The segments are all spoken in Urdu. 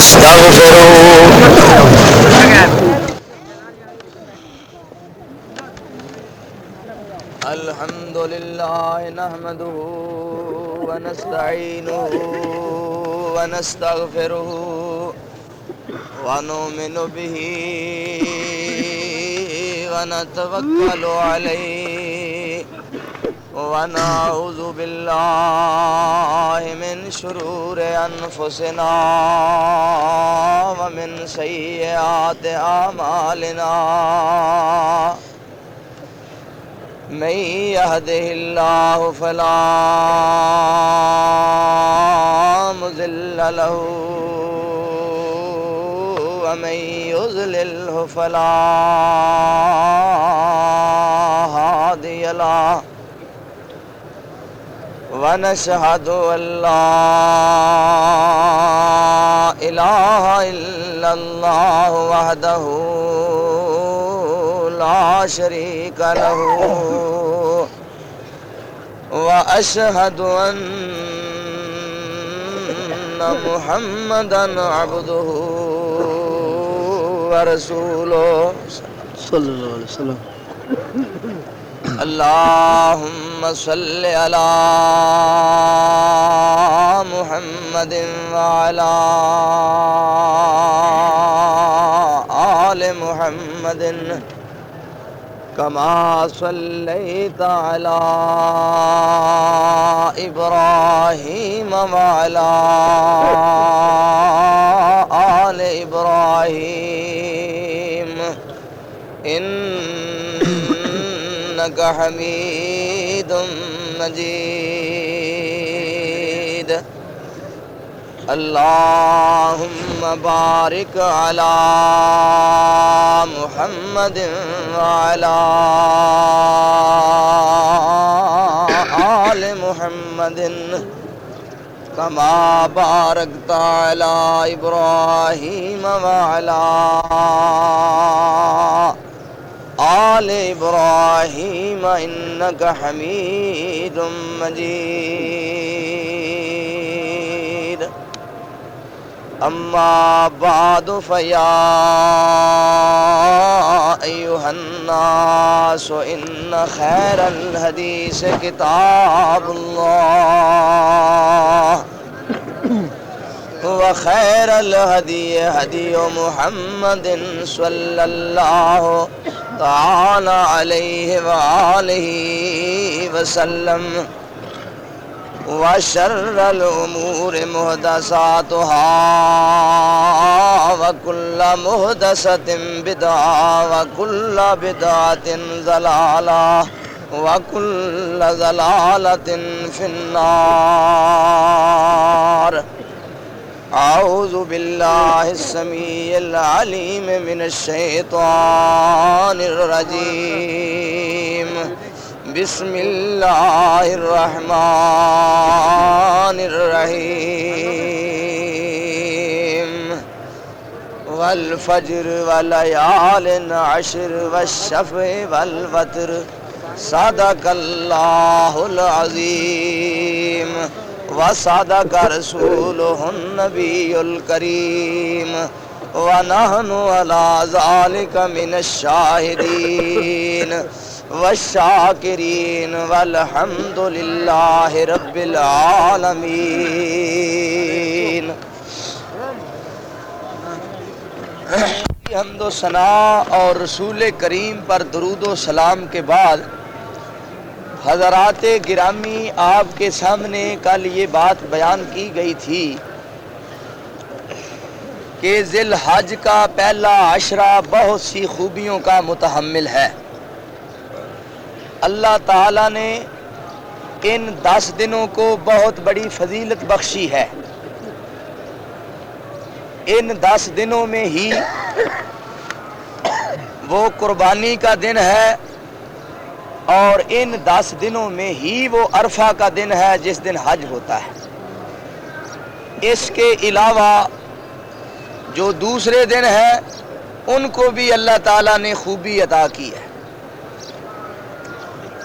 ونستغفره. الحمد لله نحمده ونستعينه ونستغفره ونؤمن به ونتوكل عليه ونعوذ بالله من شرور أنفسنا ومن سيئات أعمالنا. من يهده الله فلا مضل له ومن يضلله فلا هادي له. ونشهد أن لا إله إلا الله وحده لا شريك له وأشهد أن محمدا عبده ورسوله صلی اللہ علیہ وسلم. اللهم صل على محمد وعلى آل محمد كما صليت على إبراهيم وعلى آل إبراهيم إنك حميد مجيد. اللهم بارك على محمد وعلى آل محمد كما باركت على إبراهيم وعلى آل إبراهيم إنك حميد مجيد. أما بعد فيا أيها الناس إن خير الحديث كتاب الله وخير الهدي هدي محمد صلى الله تعالى عليه وآله وسلم وشر الأمور محدثاتها وكل محدثة بدعة وكل بدعة ضلالة وكل ضلالة في النار. أعوذ بالله السميع العليم من الشيطان الرجيم. بسم الله الرحمن الرحيم. والفجر وليال عشر والشفع والوتر صدق الله العظيم وصدق رسوله النبي الكريم ونحن على ذلك من الشاهدين والشاکرین والحمد للہ رب العالمین. حمد و ثنا اور رسول کریم پر درود و سلام کے بعد حضرات گرامی، آپ کے سامنے کل یہ بات بیان کی گئی تھی کہ ذی الحج کا پہلا عشرہ بہت سی خوبیوں کا متحمل ہے. اللہ تعالیٰ نے ان 10 دنوں کو بہت بڑی فضیلت بخشی ہے. ان 10 دنوں میں ہی وہ قربانی کا دن ہے اور ان 10 دنوں میں ہی وہ عرفہ کا دن ہے جس دن حج ہوتا ہے. اس کے علاوہ جو دوسرے دن ہیں ان کو بھی اللہ تعالیٰ نے خوبی عطا کی ہے.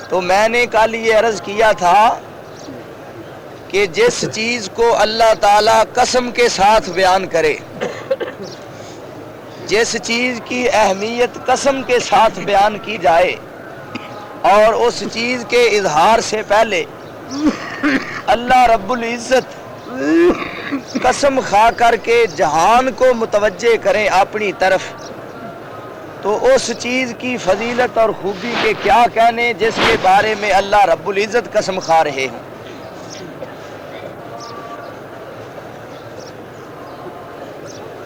تو میں نے کل یہ عرض کیا تھا کہ جس چیز کو اللہ تعالیٰ قسم کے ساتھ بیان کرے جس چیز کی اہمیت قسم کے ساتھ بیان کی جائے اور اس چیز کے اظہار سے پہلے اللہ رب العزت قسم کھا کر کے جہان کو متوجہ کریں اپنی طرف، تو اس چیز کی فضیلت اور خوبی کے کیا کہنے جس کے بارے میں اللہ رب العزت قسم کھا رہے ہوں۔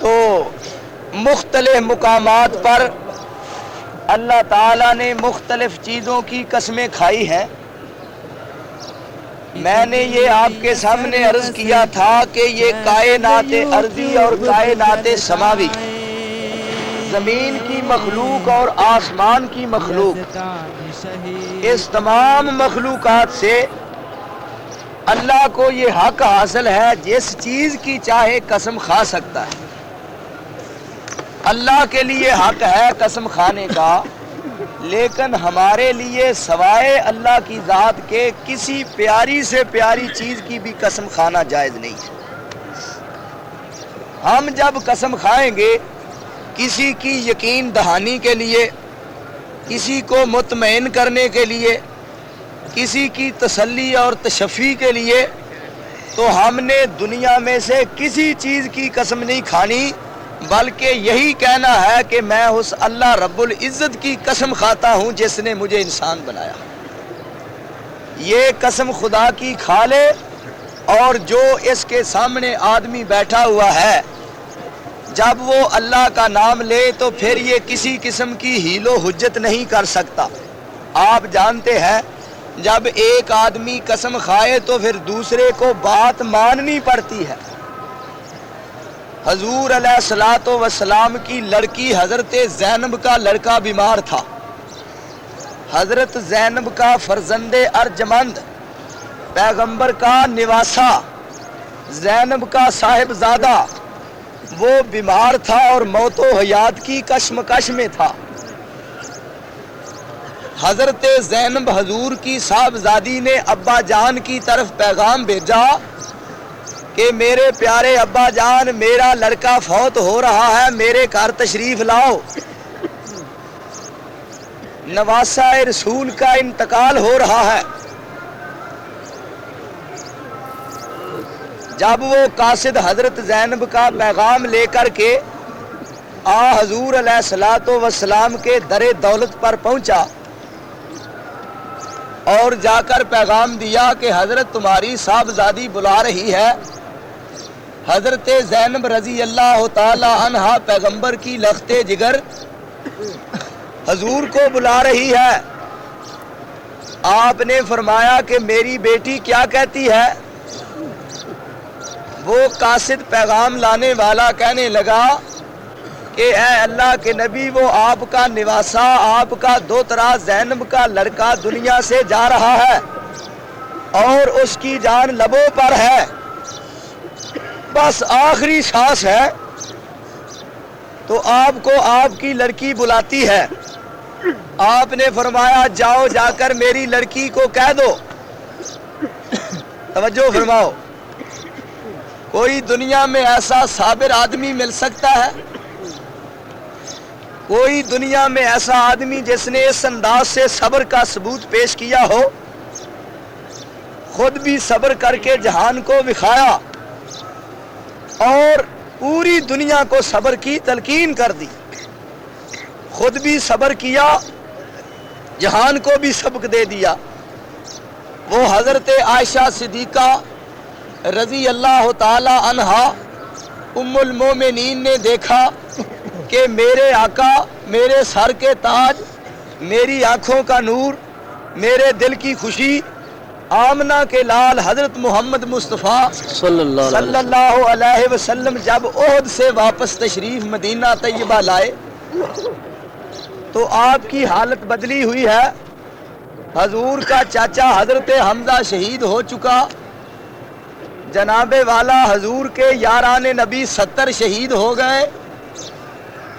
تو مختلف مقامات پر اللہ تعالیٰ نے مختلف چیزوں کی قسمیں کھائی ہیں۔ میں نے یہ آپ کے سامنے عرض کیا تھا کہ یہ کائنات ارضی اور کائنات سماوی، زمین کی مخلوق اور آسمان کی مخلوق، اس تمام مخلوقات سے اللہ کو یہ حق حاصل ہے جس چیز کی چاہے قسم کھا سکتا ہے۔ اللہ کے لیے حق ہے قسم کھانے کا، لیکن ہمارے لیے سوائے اللہ کی ذات کے کسی پیاری سے پیاری چیز کی بھی قسم کھانا جائز نہیں ہے۔ ہم جب قسم کھائیں گے کسی کی یقین دہانی کے لیے، کسی کو مطمئن کرنے کے لیے، کسی کی تسلی اور تشفی کے لیے، تو ہم نے دنیا میں سے کسی چیز کی قسم نہیں کھانی، بلکہ یہی کہنا ہے کہ میں اس اللہ رب العزت کی قسم کھاتا ہوں جس نے مجھے انسان بنایا۔ یہ قسم خدا کی کھا لے، اور جو اس کے سامنے آدمی بیٹھا ہوا ہے جب وہ اللہ کا نام لے تو پھر یہ کسی قسم کی حیل و حجت نہیں کر سکتا۔ آپ جانتے ہیں جب ایک آدمی قسم کھائے تو پھر دوسرے کو بات ماننی پڑتی ہے۔ حضور علیہ الصلوۃ والسلام کی لڑکی حضرت زینب کا لڑکا بیمار تھا۔ حضرت زینب کا فرزند ارجمند، پیغمبر کا نواسا، زینب کا صاحبزادہ، وہ بیمار تھا اور موت و حیات کی کشمکش میں تھا۔ حضرت زینب حضور کی صاحبزادی نے ابا جان کی طرف پیغام بھیجا کہ میرے پیارے ابا جان، میرا لڑکا فوت ہو رہا ہے، میرے گھر تشریف لاؤ، نواسہ رسول کا انتقال ہو رہا ہے۔ جب وہ قاصد حضرت زینب کا پیغام لے کر کے حضور علیہ الصلوۃ والسلام کے در دولت پر پہنچا اور جا کر پیغام دیا کہ حضرت تمہاری صاحبزادی بلا رہی ہے، حضرت زینب رضی اللہ تعالی عنہ پیغمبر کی لخت جگر حضور کو بلا رہی ہے۔ آپ نے فرمایا کہ میری بیٹی کیا کہتی ہے؟ وہ قاصد پیغام لانے والا کہنے لگا کہ اے اللہ کے نبی، وہ آپ کا نواسا، آپ کا دوترا زینب کا لڑکا دنیا سے جا رہا ہے اور اس کی جان لبوں پر ہے، بس آخری سانس ہے، تو آپ کو آپ کی لڑکی بلاتی ہے۔ آپ نے فرمایا جاؤ، جا کر میری لڑکی کو کہہ دو۔ توجہ فرماؤ، کوئی دنیا میں ایسا صابر آدمی مل سکتا ہے؟ کوئی دنیا میں ایسا آدمی جس نے اس انداز سے صبر کا ثبوت پیش کیا ہو؟ خود بھی صبر کر کے جہان کو دکھایا اور پوری دنیا کو صبر کی تلقین کر دی، خود بھی صبر کیا، جہان کو بھی سبق دے دیا۔ وہ حضرت عائشہ صدیقہ رضی اللہ تعالی عنہا ام المومنین نے دیکھا کہ میرے آقا، میرے سر کے تاج، میری آنکھوں کا نور، میرے دل کی خوشی، آمنہ کے لال حضرت محمد مصطفیٰ صلی اللہ علیہ وسلم جب احد سے واپس تشریف مدینہ طیبہ لائے تو آپ کی حالت بدلی ہوئی ہے۔ حضور کا چاچا حضرت حمزہ شہید ہو چکا، جناب والا حضور کے یاران نبی 70 شہید ہو گئے،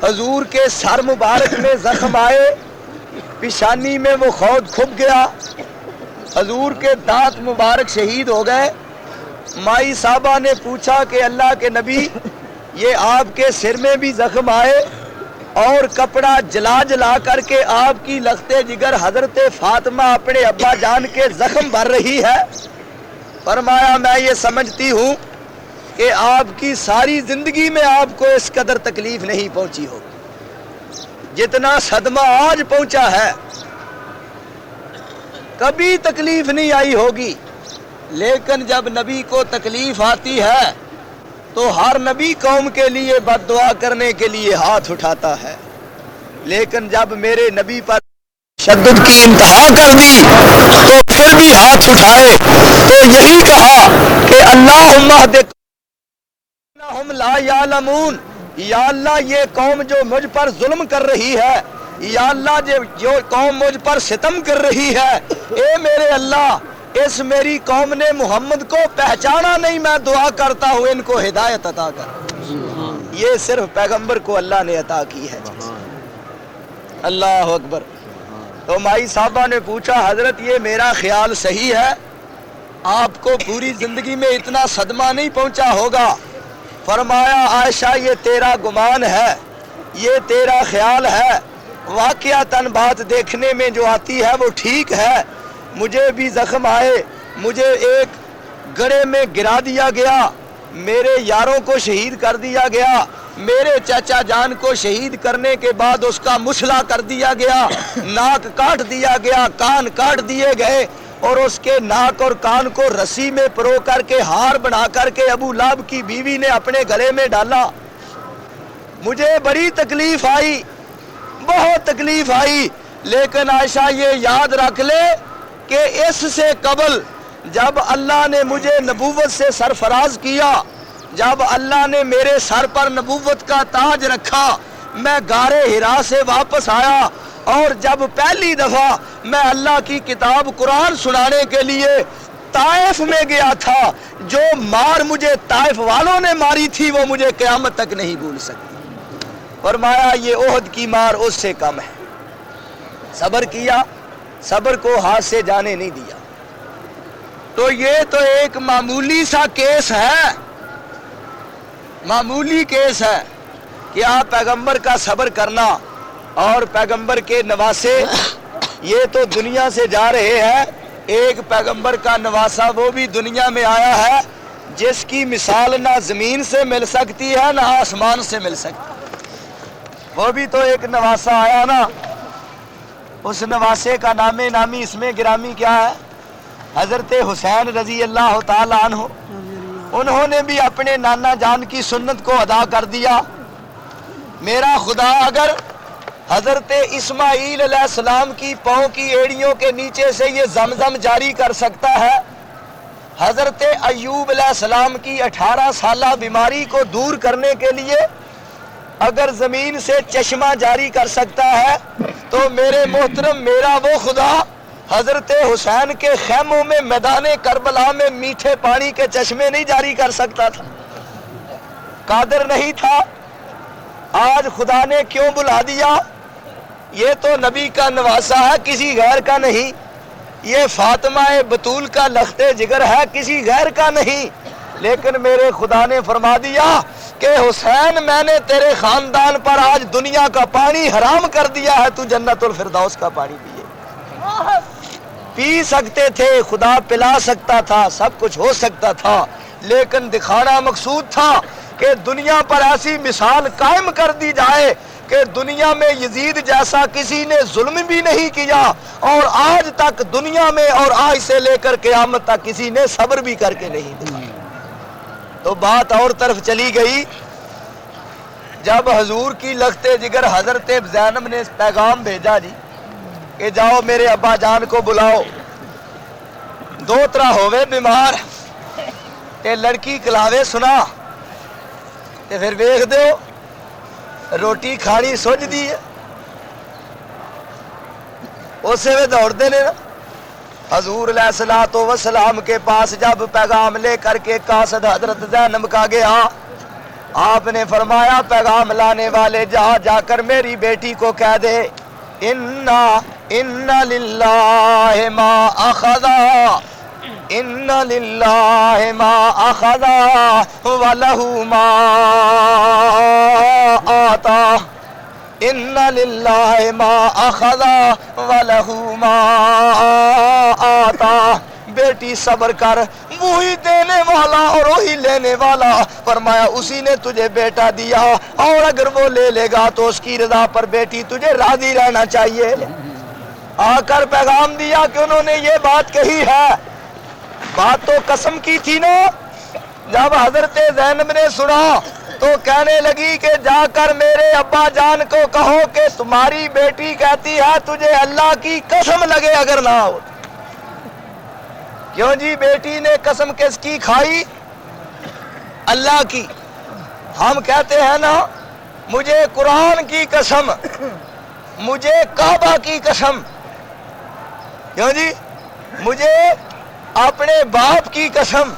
حضور کے سر مبارک میں زخم آئے، پیشانی میں وہ خود کھب گیا، حضور کے دانت مبارک شہید ہو گئے۔ مائی صاحبہ نے پوچھا کہ اللہ کے نبی، یہ آپ کے سر میں بھی زخم آئے؟ اور کپڑا جلا جلا کر کے آپ کی لخت جگر حضرت فاطمہ اپنے ابا جان کے زخم بھر رہی ہے. فرمایا میں یہ سمجھتی ہوں کہ آپ کی ساری زندگی میں آپ کو اس قدر تکلیف نہیں پہنچی ہو جتنا صدمہ آج پہنچا ہے. کبھی تکلیف نہیں آئی ہوگی، لیکن جب نبی کو تکلیف آتی ہے تو ہر نبی قوم کے لیے بد دعا کرنے کے لیے ہاتھ اٹھاتا ہے، لیکن جب میرے نبی پر شدت کی انتہا کر دی تو پھر بھی ہاتھ اٹھائے تو یہی کہا کہ اللہم اہدہم لا یعلمون، یا اللہ یہ قوم جو مجھ پر ظلم کر رہی ہے، یا اللہ جو قوم مجھ پر ستم کر رہی ہے، اے میرے اللہ اس میری قوم نے محمد کو پہچانا نہیں، میں دعا کرتا ہوں ان کو ہدایت عطا کر. یہ صرف پیغمبر کو اللہ نے عطا کی ہے. اللہ اکبر. تو مائی صاحبہ نے پوچھا حضرت یہ میرا خیال صحیح ہے؟ آپ کو پوری زندگی میں اتنا صدمہ نہیں پہنچا ہوگا. فرمایا عائشہ یہ تیرا گمان ہے، یہ تیرا خیال ہے، واقعتاً بات دیکھنے میں جو آتی ہے وہ ٹھیک ہے. مجھے بھی زخم آئے، مجھے ایک گڑھے میں گرا دیا گیا، میرے یاروں کو شہید کر دیا گیا، میرے چچا جان کو شہید کرنے کے بعد اس کا مسئلہ کر دیا گیا، ناک کاٹ دیا گیا، کان کاٹ دیے گئے، اور اس کے ناک اور کان کو رسی میں پرو کر کے ہار بنا کر کے ابو لہب کی بیوی نے اپنے گلے میں ڈالا. مجھے بڑی تکلیف آئی، بہت تکلیف آئی، لیکن عائشہ یہ یاد رکھ لے کہ اس سے قبل جب اللہ نے مجھے نبوت سے سرفراز کیا، جب اللہ نے میرے سر پر نبوت کا تاج رکھا، میں غار حرا سے واپس آیا اور جب پہلی دفعہ میں اللہ کی کتاب قرآن سنانے کے لیے طائف میں گیا تھا، جو مار مجھے طائف والوں نے ماری تھی وہ مجھے قیامت تک نہیں بھول سکتی. فرمایا یہ احد کی مار اس سے کم ہے. صبر کیا، صبر کو ہاتھ سے جانے نہیں دیا. تو یہ تو ایک معمولی سا کیس ہے، معمولی کیس ہے کہ آپ پیغمبر کا صبر کرنا اور پیغمبر کے نواسے یہ تو دنیا سے جا رہے ہیں. ایک پیغمبر کا نواسا وہ بھی دنیا میں آیا ہے جس کی مثال نہ زمین سے مل سکتی ہے نہ آسمان سے مل سکتی. وہ بھی تو ایک نواسا آیا نا. اس نواسے کا نام نامی اس میں گرامی کیا ہے؟ حضرت حسین رضی اللہ تعالی عنہ. انہوں نے بھی اپنے نانا جان کی سنت کو ادا کر دیا. میرا خدا اگر حضرت اسماعیل علیہ السلام کی پاؤں کی ایڑیوں کے نیچے سے یہ زمزم جاری کر سکتا ہے، حضرت ایوب علیہ السلام کی 18 سالہ بیماری کو دور کرنے کے لیے اگر زمین سے چشمہ جاری کر سکتا ہے، تو میرے محترم میرا وہ خدا حضرت حسین کے خیموں میں میدان کربلا میں میٹھے پانی کے چشمے نہیں جاری کر سکتا تھا؟ قادر نہیں تھا؟ آج خدا نے کیوں بلا دیا؟ یہ تو نبی کا نواسا ہے، کسی غیر کا نہیں. یہ فاطمہ بطول کا لخت جگر ہے، کسی غیر کا نہیں. لیکن میرے خدا نے فرما دیا کہ حسین میں نے تیرے خاندان پر آج دنیا کا پانی حرام کر دیا ہے، تو جنت الفردوس کا پانی پیے. پی سکتے تھے، خدا پلا سکتا تھا، سب کچھ ہو سکتا تھا، لیکن دکھانا مقصود تھا کہ دنیا پر ایسی مثال قائم کر دی جائے کہ دنیا میں یزید جیسا کسی نے ظلم بھی نہیں کیا، اور آج تک دنیا میں اور آج سے لے کر قیامت تک کسی نے صبر بھی کر کے نہیں دکھایا. تو بات اور طرف چلی گئی. جب حضور کی لخت جگر حضرت زینب نے پیغام بھیجا جی کہ جاؤ میرے ابا جان کو بلاؤ، دو طرح ہوئے بیمار تے لڑکی کلاوے سنا تے پھر ویکھ دیو روٹی کھانی سوچ دی ہے، اسے میں دوڑ دے نا. حضور علیہ الصلوۃ والسلام کے پاس جب پیغام لے کر کے قاصد حضرت زینب کا گیا، آپ نے فرمایا پیغام لانے والے جا کر میری بیٹی کو کہہ دے ان للہ ما اخذا، ان للہ ما اخذا ولہ ما آتا ان للہ ما اخذ ولہ ما آتا، بیٹی صبر کر، وہی دینے والا اور وہی لینے والا، فرمایا اسی نے تجھے بیٹا دیا، اور اگر وہ لے لے گا تو اس کی رضا پر بیٹی تجھے راضی رہنا چاہیے۔ آ کر پیغام دیا کہ انہوں نے یہ بات کہی ہے، بات تو قسم کی تھی نا۔ جب حضرت زینب نے سنا تو کہنے لگی کہ جا کر میرے ابا جان کو کہو کہ تمہاری بیٹی کہتی ہے تجھے اللہ کی قسم لگے اگر نہ ہو۔ کیوں جی؟ بیٹی نے قسم کس کی کھائی؟ اللہ کی۔ ہم کہتے ہیں نا مجھے قرآن کی قسم، مجھے کعبہ کی قسم، کیوں جی؟ مجھے اپنے باپ کی قسم،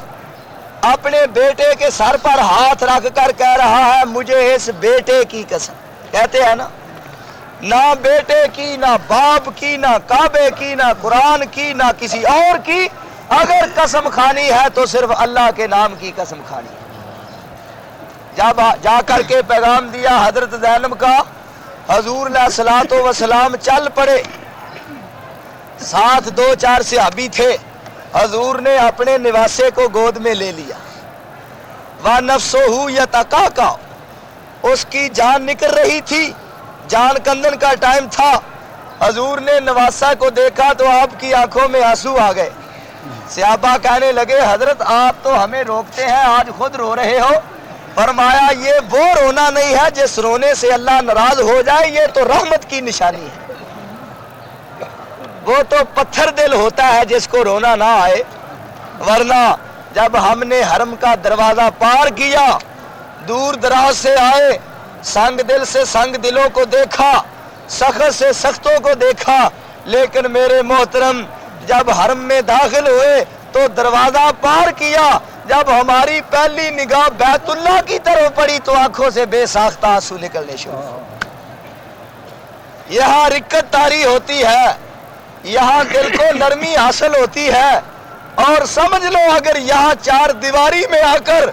اپنے بیٹے کے سر پر ہاتھ رکھ کر کہہ رہا ہے مجھے اس بیٹے کی قسم، کہتے ہیں نا، نہ بیٹے کی، نہ باپ کی، نہ کعبے کی، نہ قرآن کی، نہ کسی اور کی، اگر قسم کھانی ہے تو صرف اللہ کے نام کی قسم کھانی ہے۔ جب جا کر کے پیغام دیا حضرت زینب کا، حضور علیہ الصلوۃ والسلام چل پڑے، ساتھ 2-4 صحابی تھے، حضور نے اپنے نواسے کو گود میں لے لیا، وَنَفْسُهُ يَتَقَاقَعُ، اس کی جان نکل رہی تھی، جان کندن کا ٹائم تھا، حضور نے نواسا کو دیکھا تو آپ کی آنکھوں میں آنسو آ گئے۔ صحابہ کہنے لگے حضرت آپ تو ہمیں روکتے ہیں، آج خود رو رہے ہو۔ فرمایا یہ وہ رونا نہیں ہے جس رونے سے اللہ ناراض ہو جائے، یہ تو رحمت کی نشانی ہے۔ وہ تو پتھر دل ہوتا ہے جس کو رونا نہ آئے، ورنہ جب ہم نے حرم کا دروازہ پار کیا، دور دراز سے آئے، سنگ دل سے سنگ دلوں کو دیکھا، سخت سے سختوں کو دیکھا، لیکن میرے محترم جب حرم میں داخل ہوئے تو دروازہ پار کیا، جب ہماری پہلی نگاہ بیت اللہ کی طرف پڑی تو آنکھوں سے بے ساختہ آنسو نکلنے شروع۔ یہاں رکت طاری ہوتی ہے، یہاں دل کو نرمی حاصل ہوتی ہے، اور سمجھ لو اگر یہاں 4 دیواری میں آ کر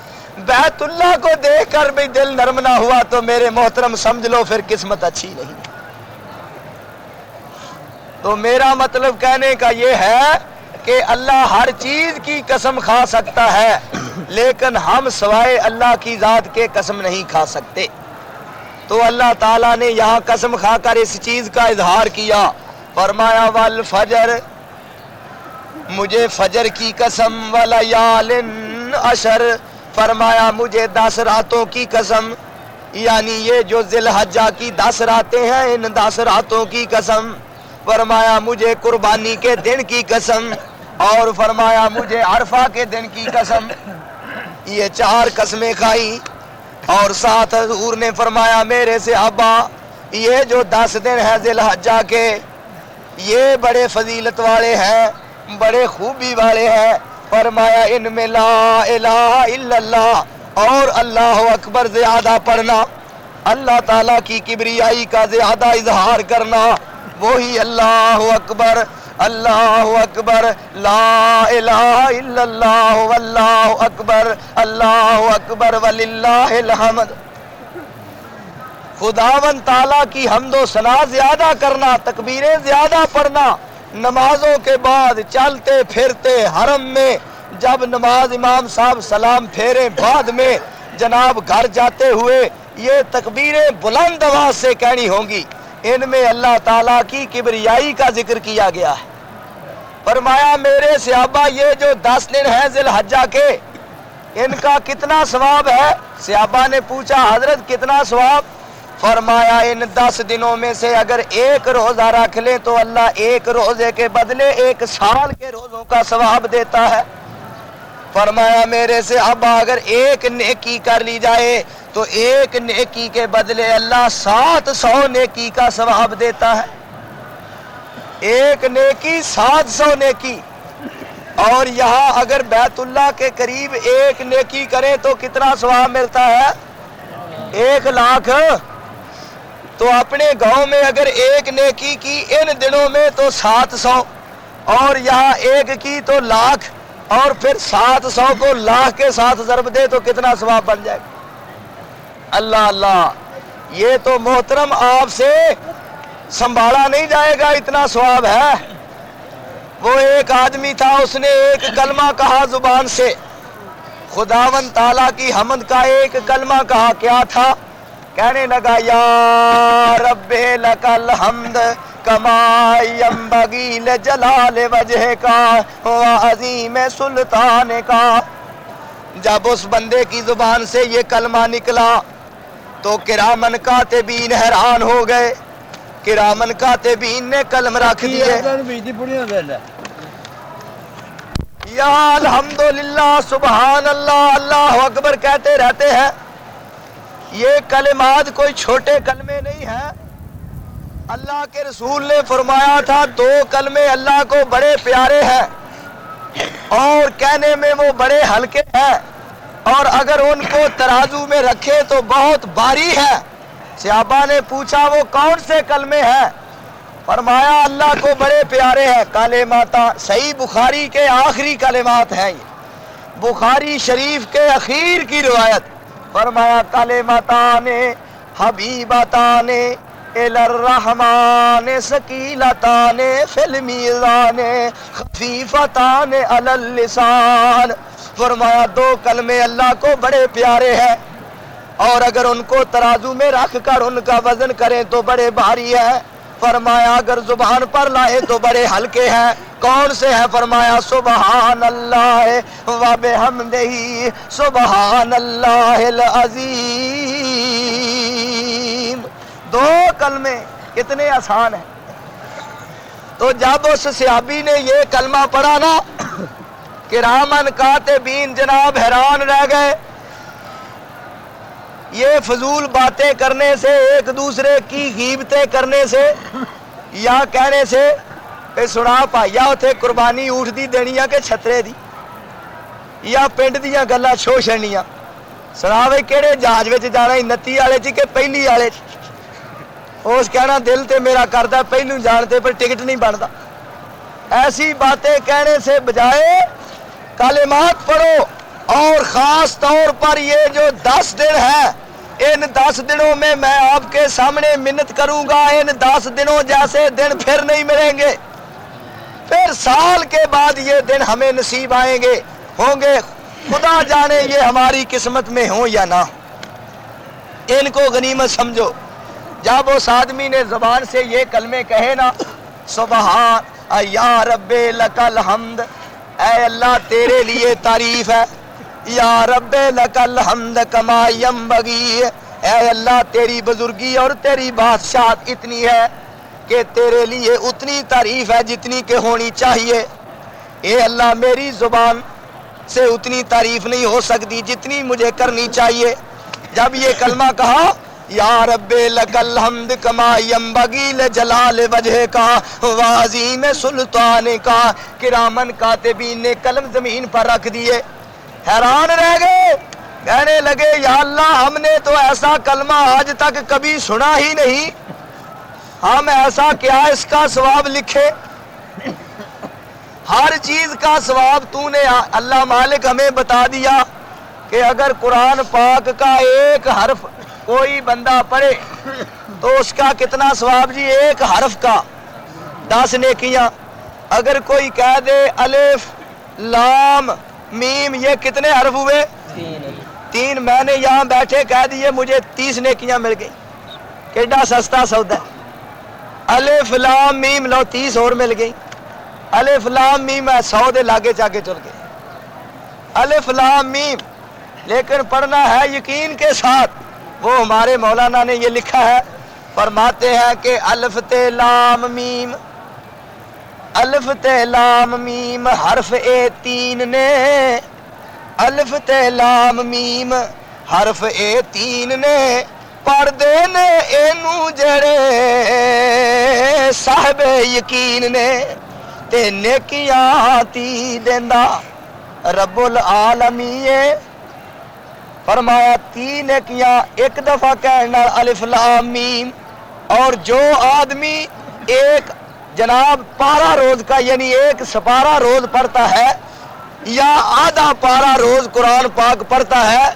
بیت اللہ کو دیکھ کر بھی دل نرم نہ ہوا تو میرے محترم سمجھ لو پھر قسمت اچھی نہیں۔ تو میرا مطلب کہنے کا یہ ہے کہ اللہ ہر چیز کی قسم کھا سکتا ہے، لیکن ہم سوائے اللہ کی ذات کے قسم نہیں کھا سکتے۔ تو اللہ تعالیٰ نے یہاں قسم کھا کر اس چیز کا اظہار کیا، فرمایا والفجر، مجھے فجر کی قسم، ولیال عشر، فرمایا مجھے 10 راتوں کی قسم، یعنی یہ جو ذی الحجہ کی 10 راتیں ہیں ان 10 راتوں کی قسم، فرمایا مجھے قربانی کے دن کی قسم، اور فرمایا مجھے عرفہ کے دن کی قسم۔ یہ 4 قسمیں کھائی، اور ساتھ حضور نے فرمایا میرے صحابہ یہ جو 10 دن ہیں ذی الحجہ کے، یہ بڑے فضیلت والے ہیں، بڑے خوبی والے ہیں، فرمایا ان میں لا الہ الا اللہ اور اللہ اکبر زیادہ پڑھنا، اللہ تعالیٰ کی کبریائی کا زیادہ اظہار کرنا، وہی اللہ اکبر، اللہ اکبر، لا الہ الا اللہ واللہ اکبر، اللہ اکبر وللہ الحمد۔ خداوند تعالیٰ کی حمد و ثنا زیادہ کرنا، تکبیریں زیادہ پڑھنا، نمازوں کے بعد چلتے پھرتے حرم میں، جب نماز امام صاحب سلام پھیرے بعد میں جناب گھر جاتے ہوئے یہ تکبیریں بلند آواز سے کہنی ہوں گی، ان میں اللہ تعالیٰ کی کبریائی کا ذکر کیا گیا ہے۔ فرمایا میرے صحابہ یہ جو 10 دن ہیں ذی الحجہ کے، ان کا کتنا ثواب ہے؟ صحابہ نے پوچھا حضرت کتنا ثواب؟ فرمایا ان 10 دنوں میں سے اگر 1 روزہ رکھ لیں تو اللہ 1 روزے کے بدلے 1 سال کے روزوں کا ثواب دیتا ہے۔ فرمایا میرے صحابہ اگر 1 نیکی کر لی جائے تو 1 نیکی کے بدلے اللہ 700 نیکی کا ثواب دیتا ہے۔ 1 نیکی 700 نیکی، اور یہاں اگر بیت اللہ کے قریب 1 نیکی کریں تو کتنا ثواب ملتا ہے؟ 1 لاکھ۔ تو اپنے گاؤں میں اگر 1 نیکی کی ان دنوں میں تو 700، اور یہاں 1 کی تو لاکھ، اور پھر 700 کو لاکھ کے ساتھ ضرب دے تو کتنا ثواب بن جائے گا؟ اللہ اللہ، یہ تو محترم آپ سے سنبھالا نہیں جائے گا، اتنا ثواب ہے۔ وہ ایک آدمی تھا، اس نے ایک کلمہ کہا زبان سے، خداوند تعالیٰ کی حمد کا ایک کلمہ کہا، کیا تھا؟ کہنے لگا یا رب لک الحمد کما ینبغی لجلال وجہ کا وعظیم سلطان کا۔ جب اس بندے کی زبان سے یہ کلمہ نکلا تو کرامن کاتبین حیران ہو گئے، کرامن کاتبین نے قلم رکھ دیے، یا الحمدللہ سبحان اللہ اللہ اکبر کہتے رہتے ہیں۔ یہ کلمات کوئی چھوٹے کلمے نہیں ہیں، اللہ کے رسول نے فرمایا تھا 2 کلمے اللہ کو بڑے پیارے ہیں اور کہنے میں وہ بڑے ہلکے ہیں، اور اگر ان کو ترازو میں رکھے تو بہت بھاری ہے۔ صحابہ نے پوچھا وہ کون سے کلمے ہیں؟ فرمایا اللہ کو بڑے پیارے ہیں کلمات، صحیح بخاری کے آخری کلمات ہیں، یہ بخاری شریف کے اخیر کی روایت۔ فرمایا کلماتان حبیبتان الی الرحمن ثقیلتان فی المیزان خفیفتان علی اللسان۔ فرمایا 2 کلمے اللہ کو بڑے پیارے ہیں اور اگر ان کو ترازو میں رکھ کر ان کا وزن کریں تو بڑے بھاری ہیں۔ فرمایا اگر زبان پر لائے تو بڑے ہلکے ہیں، کون سے ہیں؟ فرمایا سبحان اللہ و بحمدہ سبحان اللہ العظیم۔ 2 کلمے کتنے آسان ہیں۔ تو جب اس صحابی نے یہ کلمہ پڑھا نا، کرامن کاتبین جناب حیران رہ گئے۔ یہ فضول باتیں کرنے سے، ایک دوسرے کی غیبتیں کرنے سے یا کہنے سے اے سنا پایا اتھے قربانی اٹھ دی دینیاں کے چھترے دی، یا پنڈ دیاں گلاں چھو چھڑنیاں، سنا بھائی کیڑے جہاز وچ جانا 29 والے چ کہ پہلی والے چ؟ اس کہنا دل تے میرا کردا پہلو جانتے پر ٹکٹ نہیں بنتا۔ ایسی باتیں کہنے سے بجائے کلمات پڑھو، اور خاص طور پر یہ جو 10 دن ہے، ان 10 دنوں میں آپ کے سامنے منت کروں گا، ان 10 دنوں جیسے دن پھر نہیں ملیں گے، پھر سال کے بعد یہ دن ہمیں نصیب آئیں گے، ہوں گے، خدا جانے یہ ہماری قسمت میں ہوں یا نہ۔ ان کو غنیمت سمجھو۔ جب اس آدمی نے زبان سے یہ کلمے کہے نا، سبحان یا رب لک الحمد، اے اللہ تیرے لیے تعریف ہے، یا رب لک الحمد کما ینبغی، اے اللہ تیری بزرگی اور تیری بادشاہت اتنی ہے کہ تیرے لیے اتنی تعریف ہے جتنی کہ ہونی چاہیے۔ اے اللہ میری زبان سے اتنی تعریف نہیں ہو سکتی جتنی مجھے کرنی چاہیے۔ جب یہ کلمہ کہا یا رب لک الحمد کما ینبغی لجلال وجہ کا وعظیم سلطان کا، کرامن کاتبین نے قلم زمین پر رکھ دیے، حیران رہ گئے، کہنے لگے یا اللہ ہم نے تو ایسا کلمہ آج تک کبھی سنا ہی نہیں، ہم ایسا کیا اس کا ثواب لکھے؟ ہر چیز کا ثواب تو نے اللہ مالک ہمیں بتا دیا کہ اگر قرآن پاک کا ایک حرف کوئی بندہ پڑھے تو اس کا کتنا ثواب جی؟ ایک حرف کا 10 نیکیاں۔ اگر کوئی کہہ دے الف لام میم، یہ کتنے حرف ہوئے؟ 3۔ میں نے یہاں بیٹھے کہہ دیے مجھے 30 نیکیاں مل گئی، کیڈا سستا سودا ہے۔ الف لام میم لو 30 اور مل گئی، الف لام میم 100 دے لاگے چاگے چل گئے، الف لام میم۔ لیکن پڑھنا ہے یقین کے ساتھ، وہ ہمارے مولانا نے یہ لکھا ہے، فرماتے ہیں کہ الف تے لام میم، الف تے لام میم حرف اے 3 نے، الف تے لام میم حرف اے 3 نے، پڑھدے نے اینو جڑے صاحب یقین نے، تے نیکیاں تی دیندا رب العالمین۔ فرمایا 3 نیکیاں ایک دفعہ کہنا الف لام میم۔ اور جو آدمی ایک جناب پارا روز کا یعنی ایک سپارہ روز پڑھتا ہے یا آدھا پارا روز قرآن پاک پڑھتا ہے،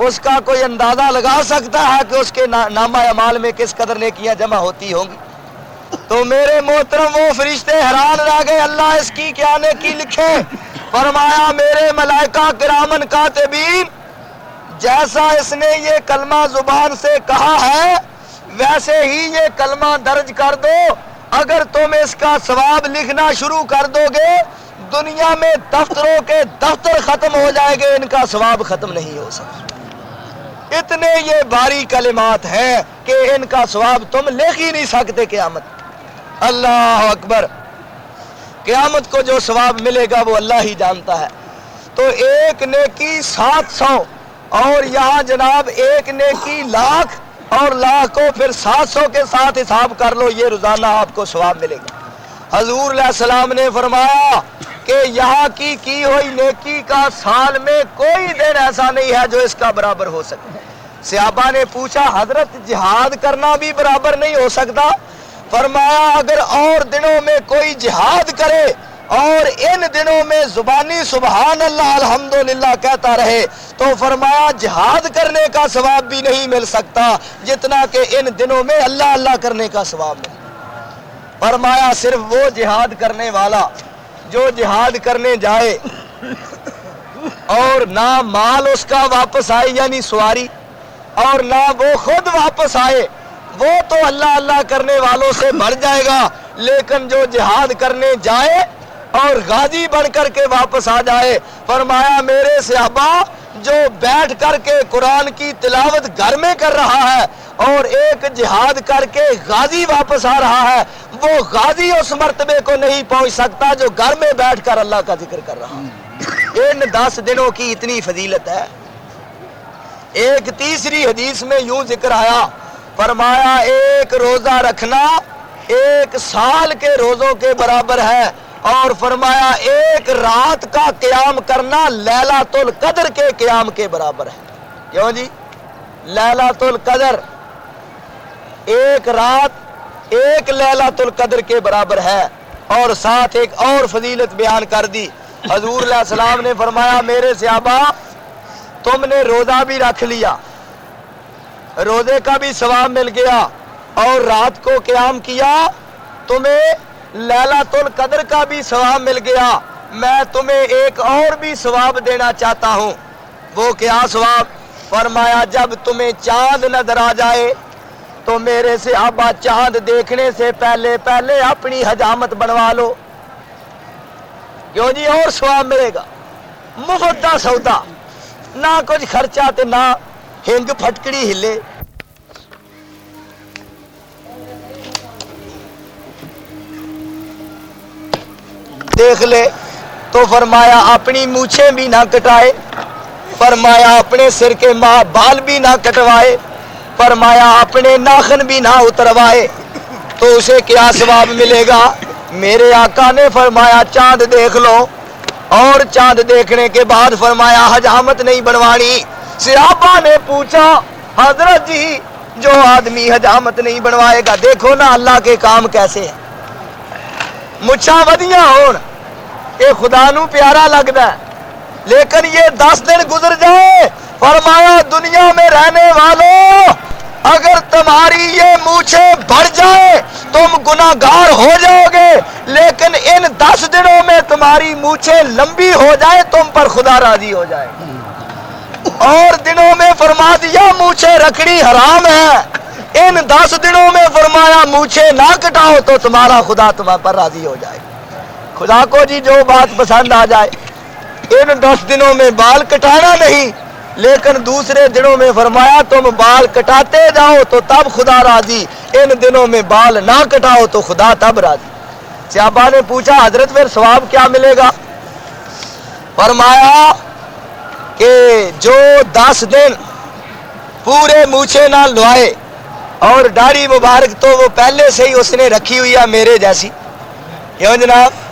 اس کا کوئی اندازہ لگا سکتا ہے کہ اس کے نامہ اعمال میں کس قدر نیکیاں جمع ہوتی ہوں گی؟ تو میرے محترم وہ فرشتے حیران رہ گئے، اللہ اس کی کیا نیکی لکھے؟ فرمایا میرے ملائکہ کرامن کاتبین، جیسا اس نے یہ کلمہ زبان سے کہا ہے ویسے ہی یہ کلمہ درج کر دو۔ اگر تم اس کا ثواب لکھنا شروع کر دو گے، دنیا میں دفتروں کے دفتر ختم ہو جائے گے، ان کا ثواب ختم نہیں ہو سکتا۔ اتنے یہ بھاری کلمات ہیں کہ ان کا ثواب تم لکھ ہی نہیں سکتے قیامت۔ اللہ اکبر! قیامت کو جو ثواب ملے گا وہ اللہ ہی جانتا ہے۔ تو ایک نیکی 700 اور یہاں جناب ایک نیکی 1,00,000 اور 1,00,000 کو پھر 700 کے ساتھ حساب کر لو، یہ روزانہ آپ کو ثواب ملے گا۔ حضور علیہ السلام نے فرمایا کہ یہاں کی ہوئی نیکی کا سال میں کوئی دن ایسا نہیں ہے جو اس کا برابر ہو سکے۔ صحابہ نے پوچھا حضرت جہاد کرنا بھی برابر نہیں ہو سکتا؟ فرمایا اگر اور دنوں میں کوئی جہاد کرے اور ان دنوں میں زبانی سبحان اللہ الحمدللہ کہتا رہے تو فرمایا جہاد کرنے کا ثواب بھی نہیں مل سکتا جتنا کہ ان دنوں میں اللہ اللہ کرنے کا ثواب ملے۔ فرمایا صرف وہ جہاد کرنے والا جو جہاد کرنے جائے اور نہ مال اس کا واپس آئے یعنی سواری، اور نہ وہ خود واپس آئے، وہ تو اللہ اللہ کرنے والوں سے بڑھ جائے گا، لیکن جو جہاد کرنے جائے اور غازی بن کر کے واپس آ جائے، فرمایا میرے صحابہ جو بیٹھ کر کے قرآن کی تلاوت گھر میں کر رہا ہے اور ایک جہاد کر کے غازی واپس آ رہا ہے، وہ غازی اس مرتبے کو نہیں پہنچ سکتا جو گھر میں بیٹھ کر اللہ کا ذکر کر رہا ہے۔ ان 10 دنوں کی اتنی فضیلت ہے۔ ایک تیسری حدیث میں یوں ذکر آیا، فرمایا ایک روزہ رکھنا 1 سال کے روزوں کے برابر ہے، اور فرمایا ایک رات کا قیام کرنا لیلۃ القدر کے قیام کے برابر ہے۔ کیوں جی؟ لیلۃ القدر ایک رات ایک لیلۃ القدر کے برابر ہے۔ اور ساتھ ایک اور فضیلت بیان کر دی، حضور علیہ السلام نے فرمایا میرے صحابہ تم نے روزہ بھی رکھ لیا، روزے کا بھی ثواب مل گیا، اور رات کو قیام کیا، تمہیں لیلۃ القدر کا بھی ثواب مل گیا، میں تمہیں ایک اور بھی ثواب دینا چاہتا ہوں۔ وہ کیا ثواب؟ فرمایا جب تمہیں چاند نظر آ جائے تو میرے صحابہ چاند دیکھنے سے پہلے پہلے اپنی حجامت بنوا لو۔ کیوں جی؟ اور ثواب ملے گا، مفت دا سودا، نہ کچھ خرچہ تے نہ ہنگ پھٹکڑی ہلے۔ دیکھ لے تو فرمایا اپنی مونچھیں بھی نہ کٹائے، فرمایا اپنے سر کے بال بھی نہ کٹوائے، فرمایا اپنے ناخن بھی نہ اتروائے، تو اسے کیا ثواب ملے گا؟ میرے آقا نے فرمایا چاند دیکھ لو، اور چاند دیکھنے کے بعد فرمایا حجامت نہیں بنوانی۔ صحابہ نے پوچھا حضرت جی جو آدمی حجامت نہیں بنوائے گا، دیکھو نا اللہ کے کام کیسے ہیں، مچھاں ودیاں ہون یہ خدا نو پیارا لگتا ہے، لیکن یہ 10 دن گزر جائے، فرمایا دنیا میں رہنے والوں اگر تمہاری یہ مونچھیں بڑھ جائے تم گناہگار ہو جاؤ گے، لیکن ان 10 دنوں میں تمہاری مونچھیں لمبی ہو جائے تم پر خدا راضی ہو جائے۔ اور دنوں میں فرما دیا مونچھیں رکھنی حرام ہے، ان 10 دنوں میں فرمایا مونچھیں نہ کٹاؤ تو تمہارا خدا تمہارے پر راضی ہو جائے۔ خدا کو جی جو بات پسند آ جائے، ان 10 دنوں میں بال کٹانا نہیں، لیکن دوسرے دنوں میں فرمایا تم بال کٹاتے جاؤ تو تب خدا راضی، ان دنوں میں بال نہ کٹاؤ تو خدا تب راضی۔ صحابہ نے پوچھا حضرت پھر ثواب کیا ملے گا؟ فرمایا کہ جو 10 دن پورے مونچھیں نہ لوائے، اور داڑھی مبارک تو وہ پہلے سے ہی اس نے رکھی ہوئی ہے میرے جیسی، کیوں جناب؟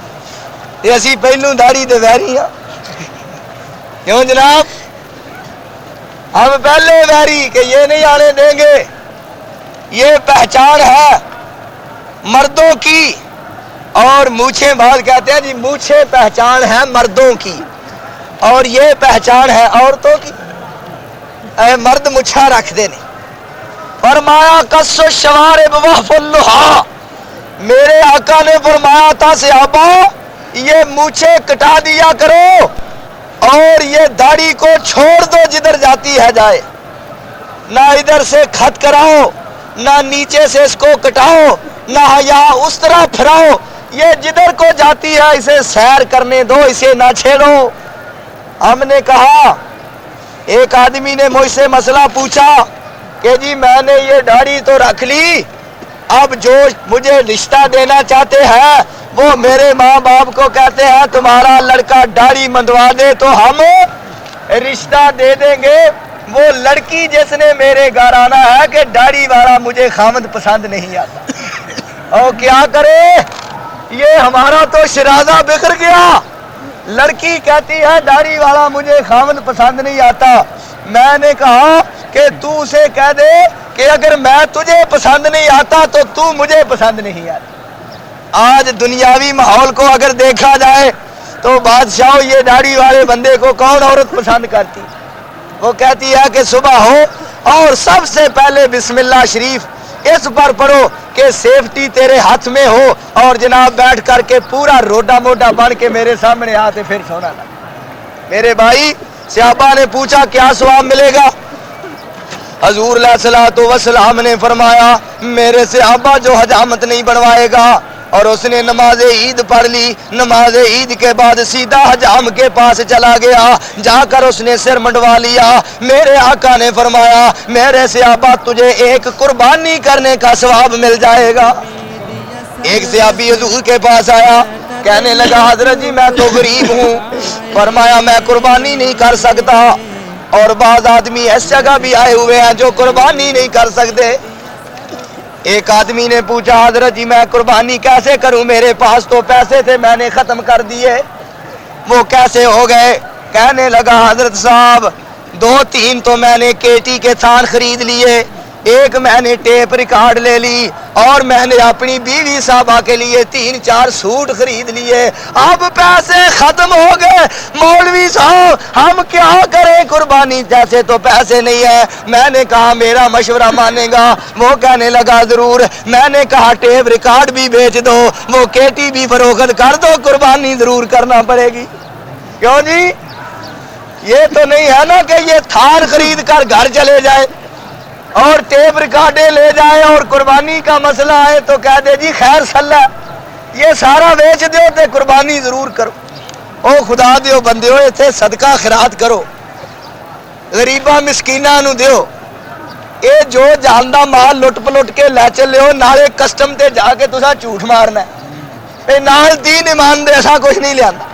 یہ اسی پہلوں داڑھی دے ویری ہاں، کیوں جناب؟ ہم پہلے ویری کہ یہ نہیں آنے دیں گے، یہ پہچان ہے مردوں کی، اور مونچھیں بال کہتے ہیں جی مونچھیں پہچان ہے مردوں کی، اور یہ پہچان ہے عورتوں کی۔ اے مرد مچھا رکھ دے نہیں. فرمایا قص الشوارب وحف اللحا، میرے آقا نے فرمایا تھا صحابہ یہ مونچھیں کٹا دیا کرو اور یہ داڑھی کو چھوڑ دو جدھر جاتی ہے جائے، نہ ادھر سے کھٹ کراؤ نہ نیچے سے اس کو کٹاؤ نہ یہاں اس طرح پھراؤ، یہ جدھر کو جاتی ہے اسے سیر کرنے دو، اسے نہ چھیڑو. ہم نے کہا، ایک آدمی نے مجھ سے مسئلہ پوچھا کہ جی میں نے یہ داڑھی تو رکھ لی، اب جو مجھے رشتہ دینا چاہتے ہیں وہ میرے ماں باپ کو کہتے ہیں تمہارا لڑکا داڑھی منڈوا دے تو ہم رشتہ دے دیں گے. وہ لڑکی جس نے میرے گھر آنا ہے کہ داڑھی والا مجھے خامد پسند نہیں آتا، اور کیا کرے یہ ہمارا تو شرازہ بکھر گیا. لڑکی کہتی ہے داڑھی والا مجھے خامد پسند نہیں آتا. میں نے کہا کہ تو اسے کہہ دے کہ اگر میں تجھے پسند نہیں آتا تو تو مجھے پسند نہیں آتا. آج دنیاوی ماحول کو اگر دیکھا جائے تو بادشاہ یہ داڑھی والے بندے کو کون عورت پسند کرتی؟ وہ کہتی ہے کہ صبح ہو اور سب سے پہلے بسم اللہ شریف اس پر پڑھو کہ سیفٹی تیرے ہاتھ میں ہو، اور جناب بیٹھ کر کے پورا روڈا موڈا بن کے میرے سامنے آتے پھر سونا لگا. میرے بھائی صحابہ نے پوچھا کیا ثواب ملے گا؟ حضور علیہ الصلوۃ والسلام نے فرمایا میرے صحابہ جو حجامت نہیں بنوائے گا اور اس نے نماز عید پڑھ لی، نماز عید کے بعد سیدھا حجام کے پاس چلا گیا، جا کر اس نے سر منڈوا لیا، میرے آقا نے فرمایا میرے صحابہ تجھے ایک قربانی کرنے کا ثواب مل جائے گا. ایک صحابی حضور کے پاس آیا، کہنے لگا حضرت جی میں تو غریب ہوں. فرمایا میں قربانی نہیں کر سکتا، اور بعض آدمی اس جگہ بھی آئے ہوئے ہیں جو قربانی نہیں کر سکتے. ایک آدمی نے پوچھا حضرت جی میں قربانی کیسے کروں، میرے پاس تو پیسے تھے میں نے ختم کر دیے. وہ کیسے ہو گئے؟ کہنے لگا حضرت صاحب 2-3 تو میں نے کیٹی کے تھان خرید لیے، ایک میں نے ٹیپ ریکارڈ لے لی، اور میں نے اپنی بیوی صاحبہ کے لیے 3-4 سوٹ خرید لیے. اب پیسے ختم ہو گئے، مولوی صاحب ہم کیا کریں، قربانی جیسے تو پیسے نہیں ہیں. میں نے کہا میرا مشورہ مانے گا؟ وہ کہنے لگا ضرور. میں نے کہا ٹیپ ریکارڈ بھی بیچ دو، وہ کیٹی بھی فروخت کر دو، قربانی ضرور کرنا پڑے گی. کیوں جی؟ یہ تو نہیں ہے نا کہ یہ تھار خرید کر گھر چلے جائے اور ٹیپ ریکارڈیں لے جائے اور قربانی کا مسئلہ آئے تو کہہ دے جی خیر صلاح یہ سارا بیچ دیو تے قربانی ضرور کرو. او خدا دیو بندیو ایتھے صدقہ خیرات کرو، غریباں مسکیناں نو دیو. اے جو جاندا مال لٹ پلٹ کے لے چلے نالے کسٹم تے جا کے تساں جھوٹ مارنا ہے، نال دین ایمان دے ایسا کچھ نہیں لیاندا.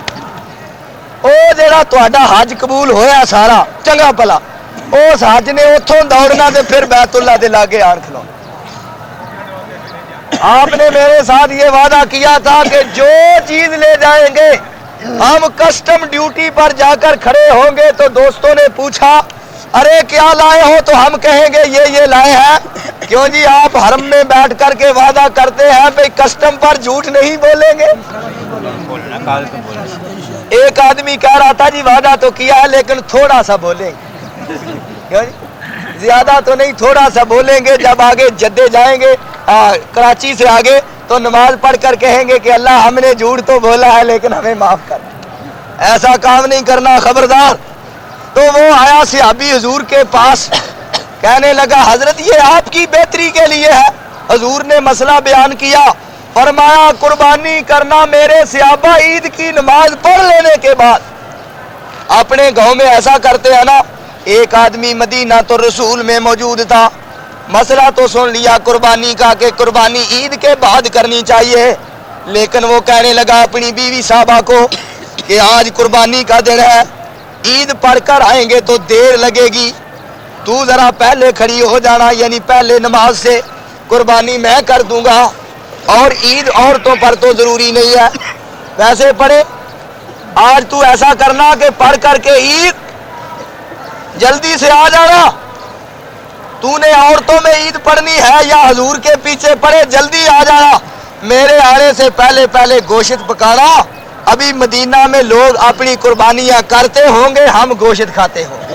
او جیڑا تہاڈا حج قبول ہویا سارا چنگا پلا، اس حج نے اتوں دوڑنا تے پھر بیت اللہ دے لاگے آن کھلو. آپ نے میرے ساتھ یہ وعدہ کیا تھا کہ جو چیز لے جائیں گے ہم کسٹم ڈیوٹی پر جا کر کھڑے ہوں گے تو دوستوں نے پوچھا ارے کیا لائے ہو تو ہم کہیں گے یہ لائے ہیں. کیوں جی آپ حرم میں بیٹھ کر کے وعدہ کرتے ہیں بھئی کسٹم پر جھوٹ نہیں بولیں گے. ایک آدمی کہہ رہا تھا جی وعدہ تو کیا ہے لیکن تھوڑا سا بولیں گے، زیادہ تو نہیں تھوڑا سا بولیں گے. جب آگے جدے جائیں گے کراچی سے آگے تو نماز پڑھ کر کہیں گے کہ اللہ ہم نے جھوٹ تو بولا ہے لیکن ہمیں معاف کر. ایسا کام نہیں کرنا خبردار. تو وہ آیا صحابی حضور کے پاس، کہنے لگا حضرت یہ آپ کی بہتری کے لیے ہے. حضور نے مسئلہ بیان کیا، فرمایا قربانی کرنا میرے صحابہ عید کی نماز پڑھ لینے کے بعد. اپنے گاؤں میں ایسا کرتے ہیں نا، ایک آدمی مدینہ تو رسول میں موجود تھا، مسئلہ تو سن لیا قربانی کا کہ قربانی عید کے بعد کرنی چاہیے، لیکن وہ کہنے لگا اپنی بیوی صاحبہ کو کہ آج قربانی کا دن ہے، عید پڑھ کر آئیں گے تو دیر لگے گی، تو ذرا پہلے کھڑی ہو جانا، یعنی پہلے نماز سے قربانی میں کر دوں گا، اور عید عورتوں پر تو ضروری نہیں ہے، ویسے پڑھے. آج تو ایسا کرنا کہ پڑھ کر کے عید جلدی سے آ جانا. تو نے عورتوں میں عید پڑھنی ہے یا حضور کے پیچھے پڑھے جلدی آ جانا. میرے آنے سے پہلے گوشت پکانا. ابھی مدینہ میں لوگ اپنی قربانیاں کرتے ہوں گے، ہم گوشت کھاتے ہوں گے.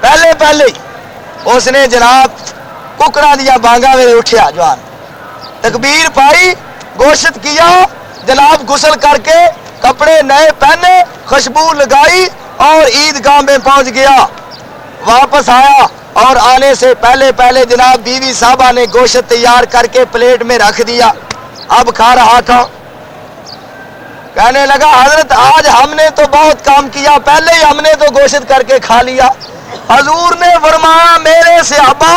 پہلے پہلے اس نے جناب ککڑا دیا بانگا میں اٹھیا جوان تکبیر پائی گوشت کیا جناب غسل کر کے کپڑے نئے پہنے خوشبو لگائی اور عیدگاہ میں پہنچ گیا واپس آیا اور آنے سے پہلے پہلے جناب بیوی صاحبہ نے گوشت تیار کر کے پلیٹ میں رکھ دیا اب کھا رہا تھا کہنے لگا حضرت آج ہم نے تو بہت کام کیا پہلے ہی ہم نے تو گوشت کر کے کھا لیا حضور نے فرمایا میرے صحابہ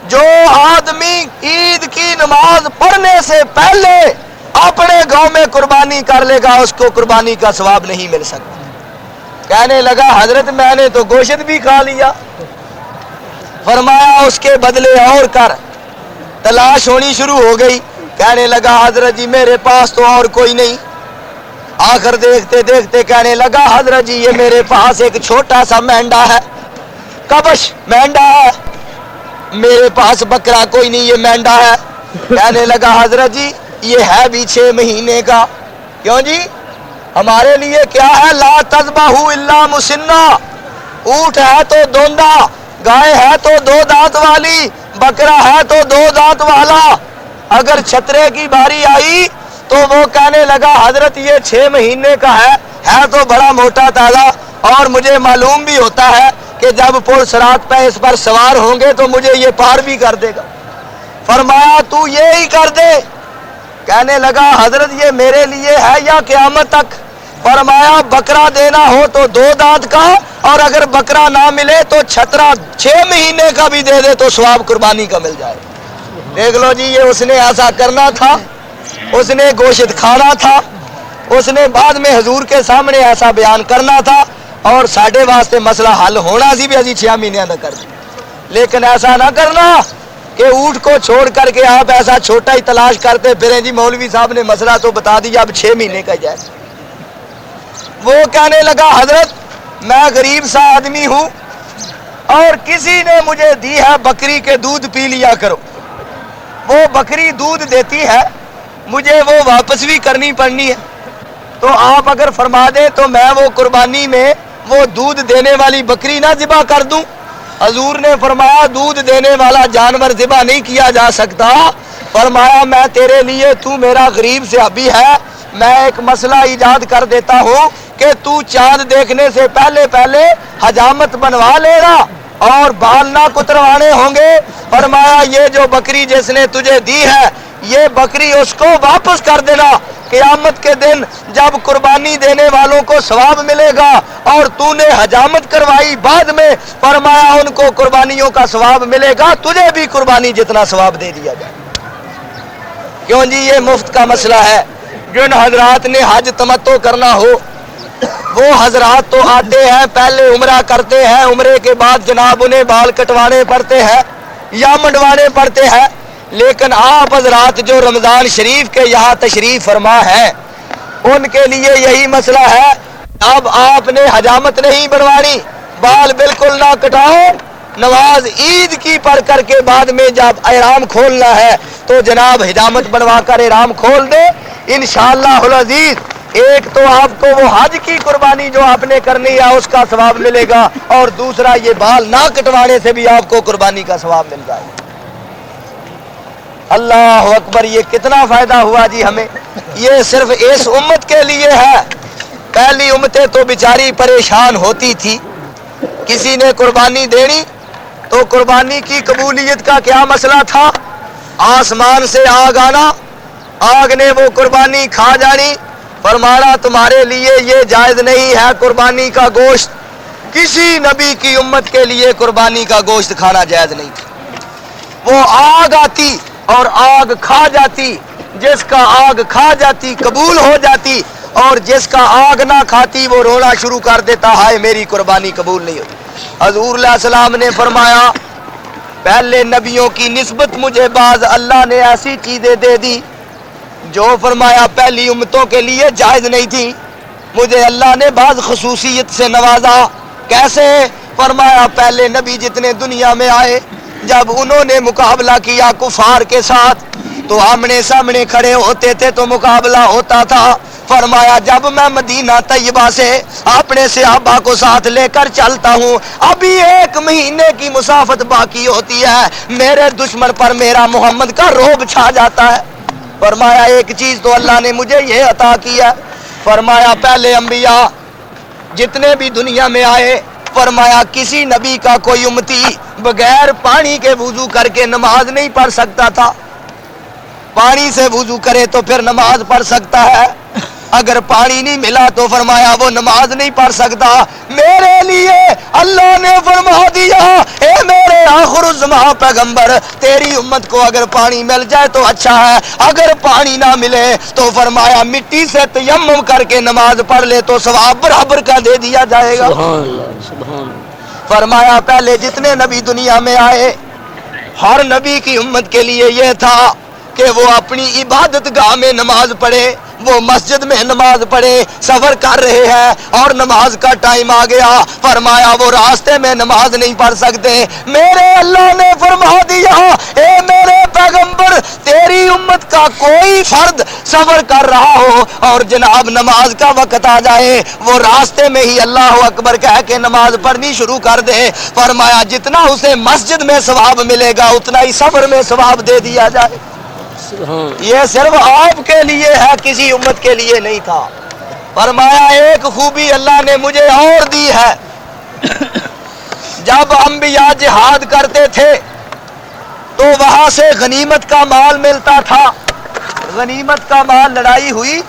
جو آدمی عید کی نماز پڑھنے سے پہلے اپنے گاؤں میں قربانی کر لے گا اس کو قربانی کا ثواب نہیں مل سکتا کہنے لگا حضرت میں نے تو گوشت بھی کھا لیا فرمایا اس کے بدلے اور کر تلاش ہونی شروع ہو گئی کہنے لگا حضرت جی میرے پاس تو اور کوئی نہیں آخر دیکھتے دیکھتے کہنے لگا حضرت جی یہ میرے پاس ایک چھوٹا سا مینڈا ہے کبش مینڈا ہے میرے پاس بکرا کوئی نہیں یہ مینڈا ہے کہنے لگا حضرت جی یہ ہے بھی 6 مہینے کا کیوں جی ہمارے لیے کیا ہے لا تذبحوا الا مسنہ اونٹ ہے تو دوندا گائے ہے تو 2 دانت والی بکرا ہے تو 2 دانت والا اگر چھترے کی باری آئی تو وہ کہنے لگا حضرت یہ 6 مہینے کا ہے تو بڑا موٹا تازہ اور مجھے معلوم بھی ہوتا ہے کہ جب پل صراط پہ اس پر سوار ہوں گے تو مجھے یہ پار بھی کر دے گا فرمایا تو یہ ہی کر دے کہنے لگا حضرت یہ میرے لیے ہے یا قیامت تک فرمایا بکرا دینا ہو تو 2 دانت کا اور اگر بکرا نہ ملے تو چھترا 6 مہینے کا بھی دے دے تو ثواب قربانی کا مل جائے دیکھ لو جی یہ اس نے ایسا کرنا تھا اس نے گوشت کھانا تھا اس نے بعد میں حضور کے سامنے ایسا بیان کرنا تھا اور ساڈے واسطے مسئلہ حل ہونا سی بھی ابھی 6 مہینے کا کر دی لیکن ایسا نہ کرنا کہ اونٹ کو چھوڑ کر کے آپ ایسا چھوٹا ہی تلاش کرتے پھریں جی مولوی صاحب نے مسئلہ تو بتا دیا اب 6 مہینے کا جائے وہ کہنے لگا حضرت میں غریب سا آدمی ہوں اور کسی نے مجھے دی ہے بکری کے دودھ پی لیا کرو وہ بکری دودھ دیتی ہے مجھے وہ واپس بھی کرنی پڑنی ہے تو آپ اگر فرما دیں تو میں وہ قربانی میں وہ دودھ دینے والی بکری نہ ذبح کر دوں حضور نے فرمایا دودھ دینے والا جانور ذبح نہیں کیا جا سکتا فرمایا میں تیرے لیے تو میرا غریب صحابی ہے میں ایک مسئلہ ایجاد کر دیتا ہوں کہ تو چاند دیکھنے سے پہلے پہلے حجامت بنوا لے گا اور بال نہ کتروانے ہوں گے فرمایا یہ جو بکری جس نے تجھے دی ہے یہ بکری اس کو واپس کر دینا قیامت کے دن جب قربانی دینے والوں کو ثواب ملے گا اور تو نے حجامت کروائی بعد میں فرمایا ان کو قربانیوں کا ثواب ملے گا تجھے بھی قربانی جتنا ثواب دے دیا جائے کیوں جی یہ مفت کا مسئلہ ہے جن حضرات نے حج تمتع کرنا ہو وہ حضرات تو آتے ہیں پہلے عمرہ کرتے ہیں عمرے کے بعد جناب انہیں بال کٹوانے پڑتے ہیں یا منڈوانے پڑتے ہیں لیکن آپ حضرات جو رمضان شریف کے یہاں تشریف فرما ہے ان کے لیے یہی مسئلہ ہے اب آپ نے حجامت نہیں بنوانی بال بالکل نہ کٹاؤ نماز عید کی پڑھ کر کے بعد میں جب احرام کھولنا ہے تو جناب حجامت بنوا کر احرام کھول دے انشاءاللہ العزیز ایک تو آپ کو وہ حج کی قربانی جو آپ نے کرنی ہے اس کا ثواب ملے گا اور دوسرا یہ بال نہ کٹوانے سے بھی آپ کو قربانی کا ثواب مل جائے گا اللہ اکبر یہ کتنا فائدہ ہوا جی ہمیں یہ صرف اس امت کے لیے ہے پہلی امتیں تو بیچاری پریشان ہوتی تھی کسی نے قربانی دینی تو قربانی کی قبولیت کا کیا مسئلہ تھا آسمان سے آگ آنا آگ نے وہ قربانی کھا جانی فرمانا تمہارے لیے یہ جائز نہیں ہے قربانی کا گوشت کسی نبی کی امت کے لیے قربانی کا گوشت کھانا جائز نہیں تھا وہ آگ آتی اور آگ کھا جاتی جس کا آگ کھا جاتی قبول ہو جاتی اور جس کا آگ نہ کھاتی وہ رونا شروع کر دیتا ہے میری قربانی قبول نہیں ہوتی حضور علیہ السلام نے فرمایا پہلے نبیوں کی نسبت مجھے بعض اللہ نے ایسی چیزیں دے دی جو فرمایا پہلی امتوں کے لیے جائز نہیں تھی مجھے اللہ نے بعض خصوصیت سے نوازا کیسے فرمایا پہلے نبی جتنے دنیا میں آئے جب انہوں نے مقابلہ کیا کفار کے ساتھ تو آمنے سامنے کھڑے ہوتے تھے تو مقابلہ ہوتا تھا. فرمایا جب میں مدینہ طیبہ سے اپنے صحابہ کو ساتھ لے کر چلتا ہوں, ابھی 1 مہینے کی مسافت باقی ہوتی ہے, میرے دشمن پر میرا محمد کا رعب چھا جاتا ہے. فرمایا ایک چیز تو اللہ نے مجھے یہ عطا کی ہے. فرمایا پہلے انبیاء جتنے بھی دنیا میں آئے, فرمایا کسی نبی کا کوئی امتی بغیر پانی کے وضو کر کے نماز نہیں پڑھ سکتا تھا. پانی سے وضو کرے تو پھر نماز پڑھ سکتا ہے, اگر پانی نہیں ملا تو فرمایا وہ نماز نہیں پڑھ سکتا. میرے لیے اللہ نے فرما دیا, اے میرے آخر الزمان پیغمبر, تیری امت کو اگر پانی مل جائے تو اچھا ہے, اگر پانی نہ ملے تو فرمایا مٹی سے تیمم کر کے نماز پڑھ لے تو ثواب برابر کا دے دیا جائے گا. سبحان اللہ, سبحان اللہ. فرمایا پہلے جتنے نبی دنیا میں آئے, ہر نبی کی امت کے لیے یہ تھا کہ وہ اپنی عبادت گاہ میں نماز پڑھے, وہ مسجد میں نماز پڑھے. سفر کر رہے ہیں اور نماز کا ٹائم آ گیا, فرمایا وہ راستے میں نماز نہیں پڑھ سکتے. میرے اللہ نے فرما دیا, اے میرے پیغمبر, تیری امت کا کوئی فرد سفر کر رہا ہو اور جناب نماز کا وقت آ جائے, وہ راستے میں ہی اللہ اکبر کہہ کے نماز پڑھنی شروع کر دے. فرمایا جتنا اسے مسجد میں ثواب ملے گا اتنا ہی سفر میں ثواب دے دیا جائے. یہ صرف آپ کے لیے ہے, کسی امت کے لیے نہیں تھا. فرمایا ایک خوبی اللہ نے مجھے اور دی ہے, جب انبیاء جہاد کرتے تھے تو وہاں سے غنیمت کا مال ملتا تھا. غنیمت کا مال, لڑائی ہوئی,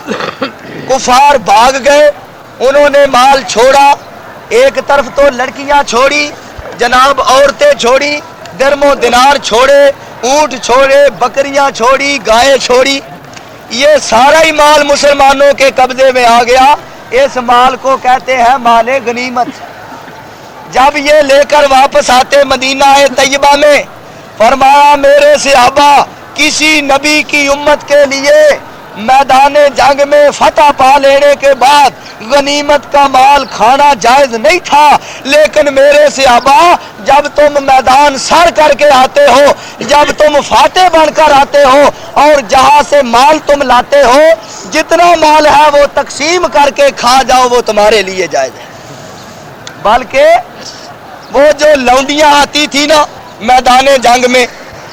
کفار بھاگ گئے, انہوں نے مال چھوڑا. ایک طرف تو لڑکیاں چھوڑی, جناب عورتیں چھوڑی, درم و دینار چھوڑے, اونٹ چھوڑے, بکریاں چھوڑی, گائے چھوڑی. یہ سارا ہی مال مسلمانوں کے قبضے میں آ گیا. اس مال کو کہتے ہیں مال غنیمت. جب یہ لے کر واپس آتے مدینہ طیبہ میں, فرمایا میرے صحابہ کسی نبی کی امت کے لیے میدان جنگ میں فتح پا لینے کے بعد غنیمت کا مال کھانا جائز نہیں تھا, لیکن میرے صحابہ جب تم میدان سر کر کے آتے ہو, جب تم فاتح بن کر آتے ہو اور جہاں سے مال تم لاتے ہو, جتنا مال ہے وہ تقسیم کر کے کھا جاؤ, وہ تمہارے لیے جائز ہے. بلکہ وہ جو لونڈیاں آتی تھی نا میدان جنگ میں,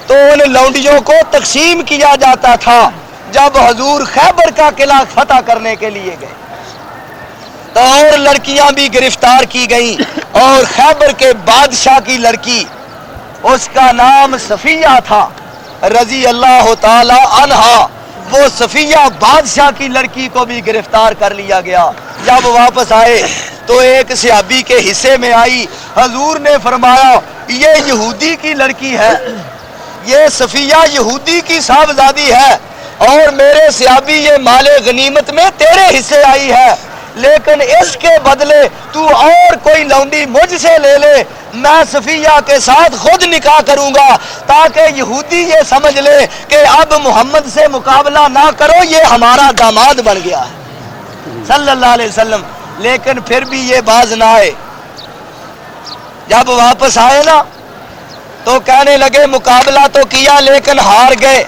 تو ان لونڈیوں کو تقسیم کیا جاتا تھا. جب حضور خیبر کا قلعہ فتح کرنے کے لیے گئے تو اور لڑکیاں بھی گرفتار کی گئیں, اور خیبر کے بادشاہ کی لڑکی, اس کا نام صفیہ تھا رضی اللہ تعالی عنہا, وہ صفیہ بادشاہ کی لڑکی کو بھی گرفتار کر لیا گیا. جب واپس آئے تو ایک صحابی کے حصے میں آئی. حضور نے فرمایا یہ یہودی کی لڑکی ہے, یہ صفیہ یہودی کی صاحبزادی ہے, اور میرے صحابی یہ مال غنیمت میں تیرے حصے آئی ہے, لیکن اس کے بدلے تو اور کوئی لونڈی مجھ سے لے لے, میں صفیہ کے ساتھ خود نکاح کروں گا, تاکہ یہودی یہ سمجھ لے کہ اب محمد سے مقابلہ نہ کرو, یہ ہمارا داماد بن گیا ہے صلی اللہ علیہ وسلم. لیکن پھر بھی یہ باز نہ آئے. جب واپس آئے نا تو کہنے لگے مقابلہ تو کیا لیکن ہار گئے,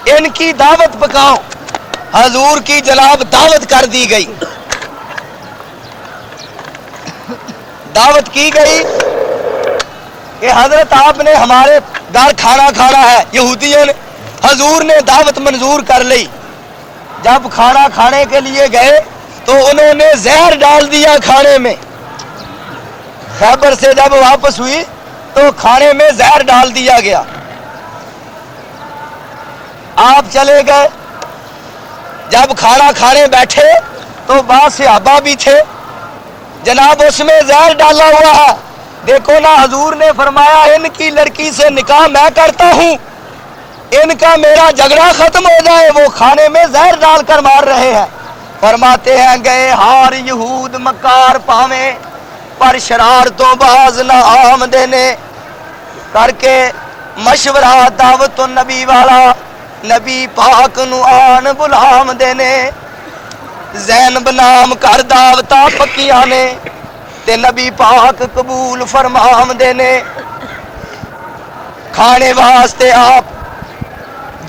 ان کی دعوت پکاؤ. حضور کی جناب دعوت کر دی گئی. دعوت کی گئی کہ حضرت آپ نے ہمارے گھر کھانا کھانا ہے. یہودیوں نے, حضور نے دعوت منظور کر لی. جب کھانا کھانے کے لیے گئے تو انہوں نے زہر ڈال دیا کھانے میں. خیبر سے جب واپس ہوئی تو کھانے میں زہر ڈال دیا گیا. آپ چلے گئے. جب کھانا کھانے بیٹھے تو بعض صحابہ بھی تھے, جناب اس میں زہر ڈالا ہوا ہے. دیکھو نا, حضور نے فرمایا ان کی لڑکی سے نکاح میں کرتا ہوں, ان کا میرا جھگڑا ختم ہو جائے. وہ کھانے میں زہر ڈال کر مار رہے ہیں. فرماتے ہیں گئے ہار یہود مکار پاویں, پر شرار تو باز نہ آمدے نے, کر کے مشورہ دعوت النبی والا, نبی پاک نو آن بلام دینے. زینب نام کر دعوتاں پکیاں نے, تے نبی پاک قبول فرمام دینے. کھانے واسطے آپ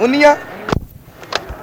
19।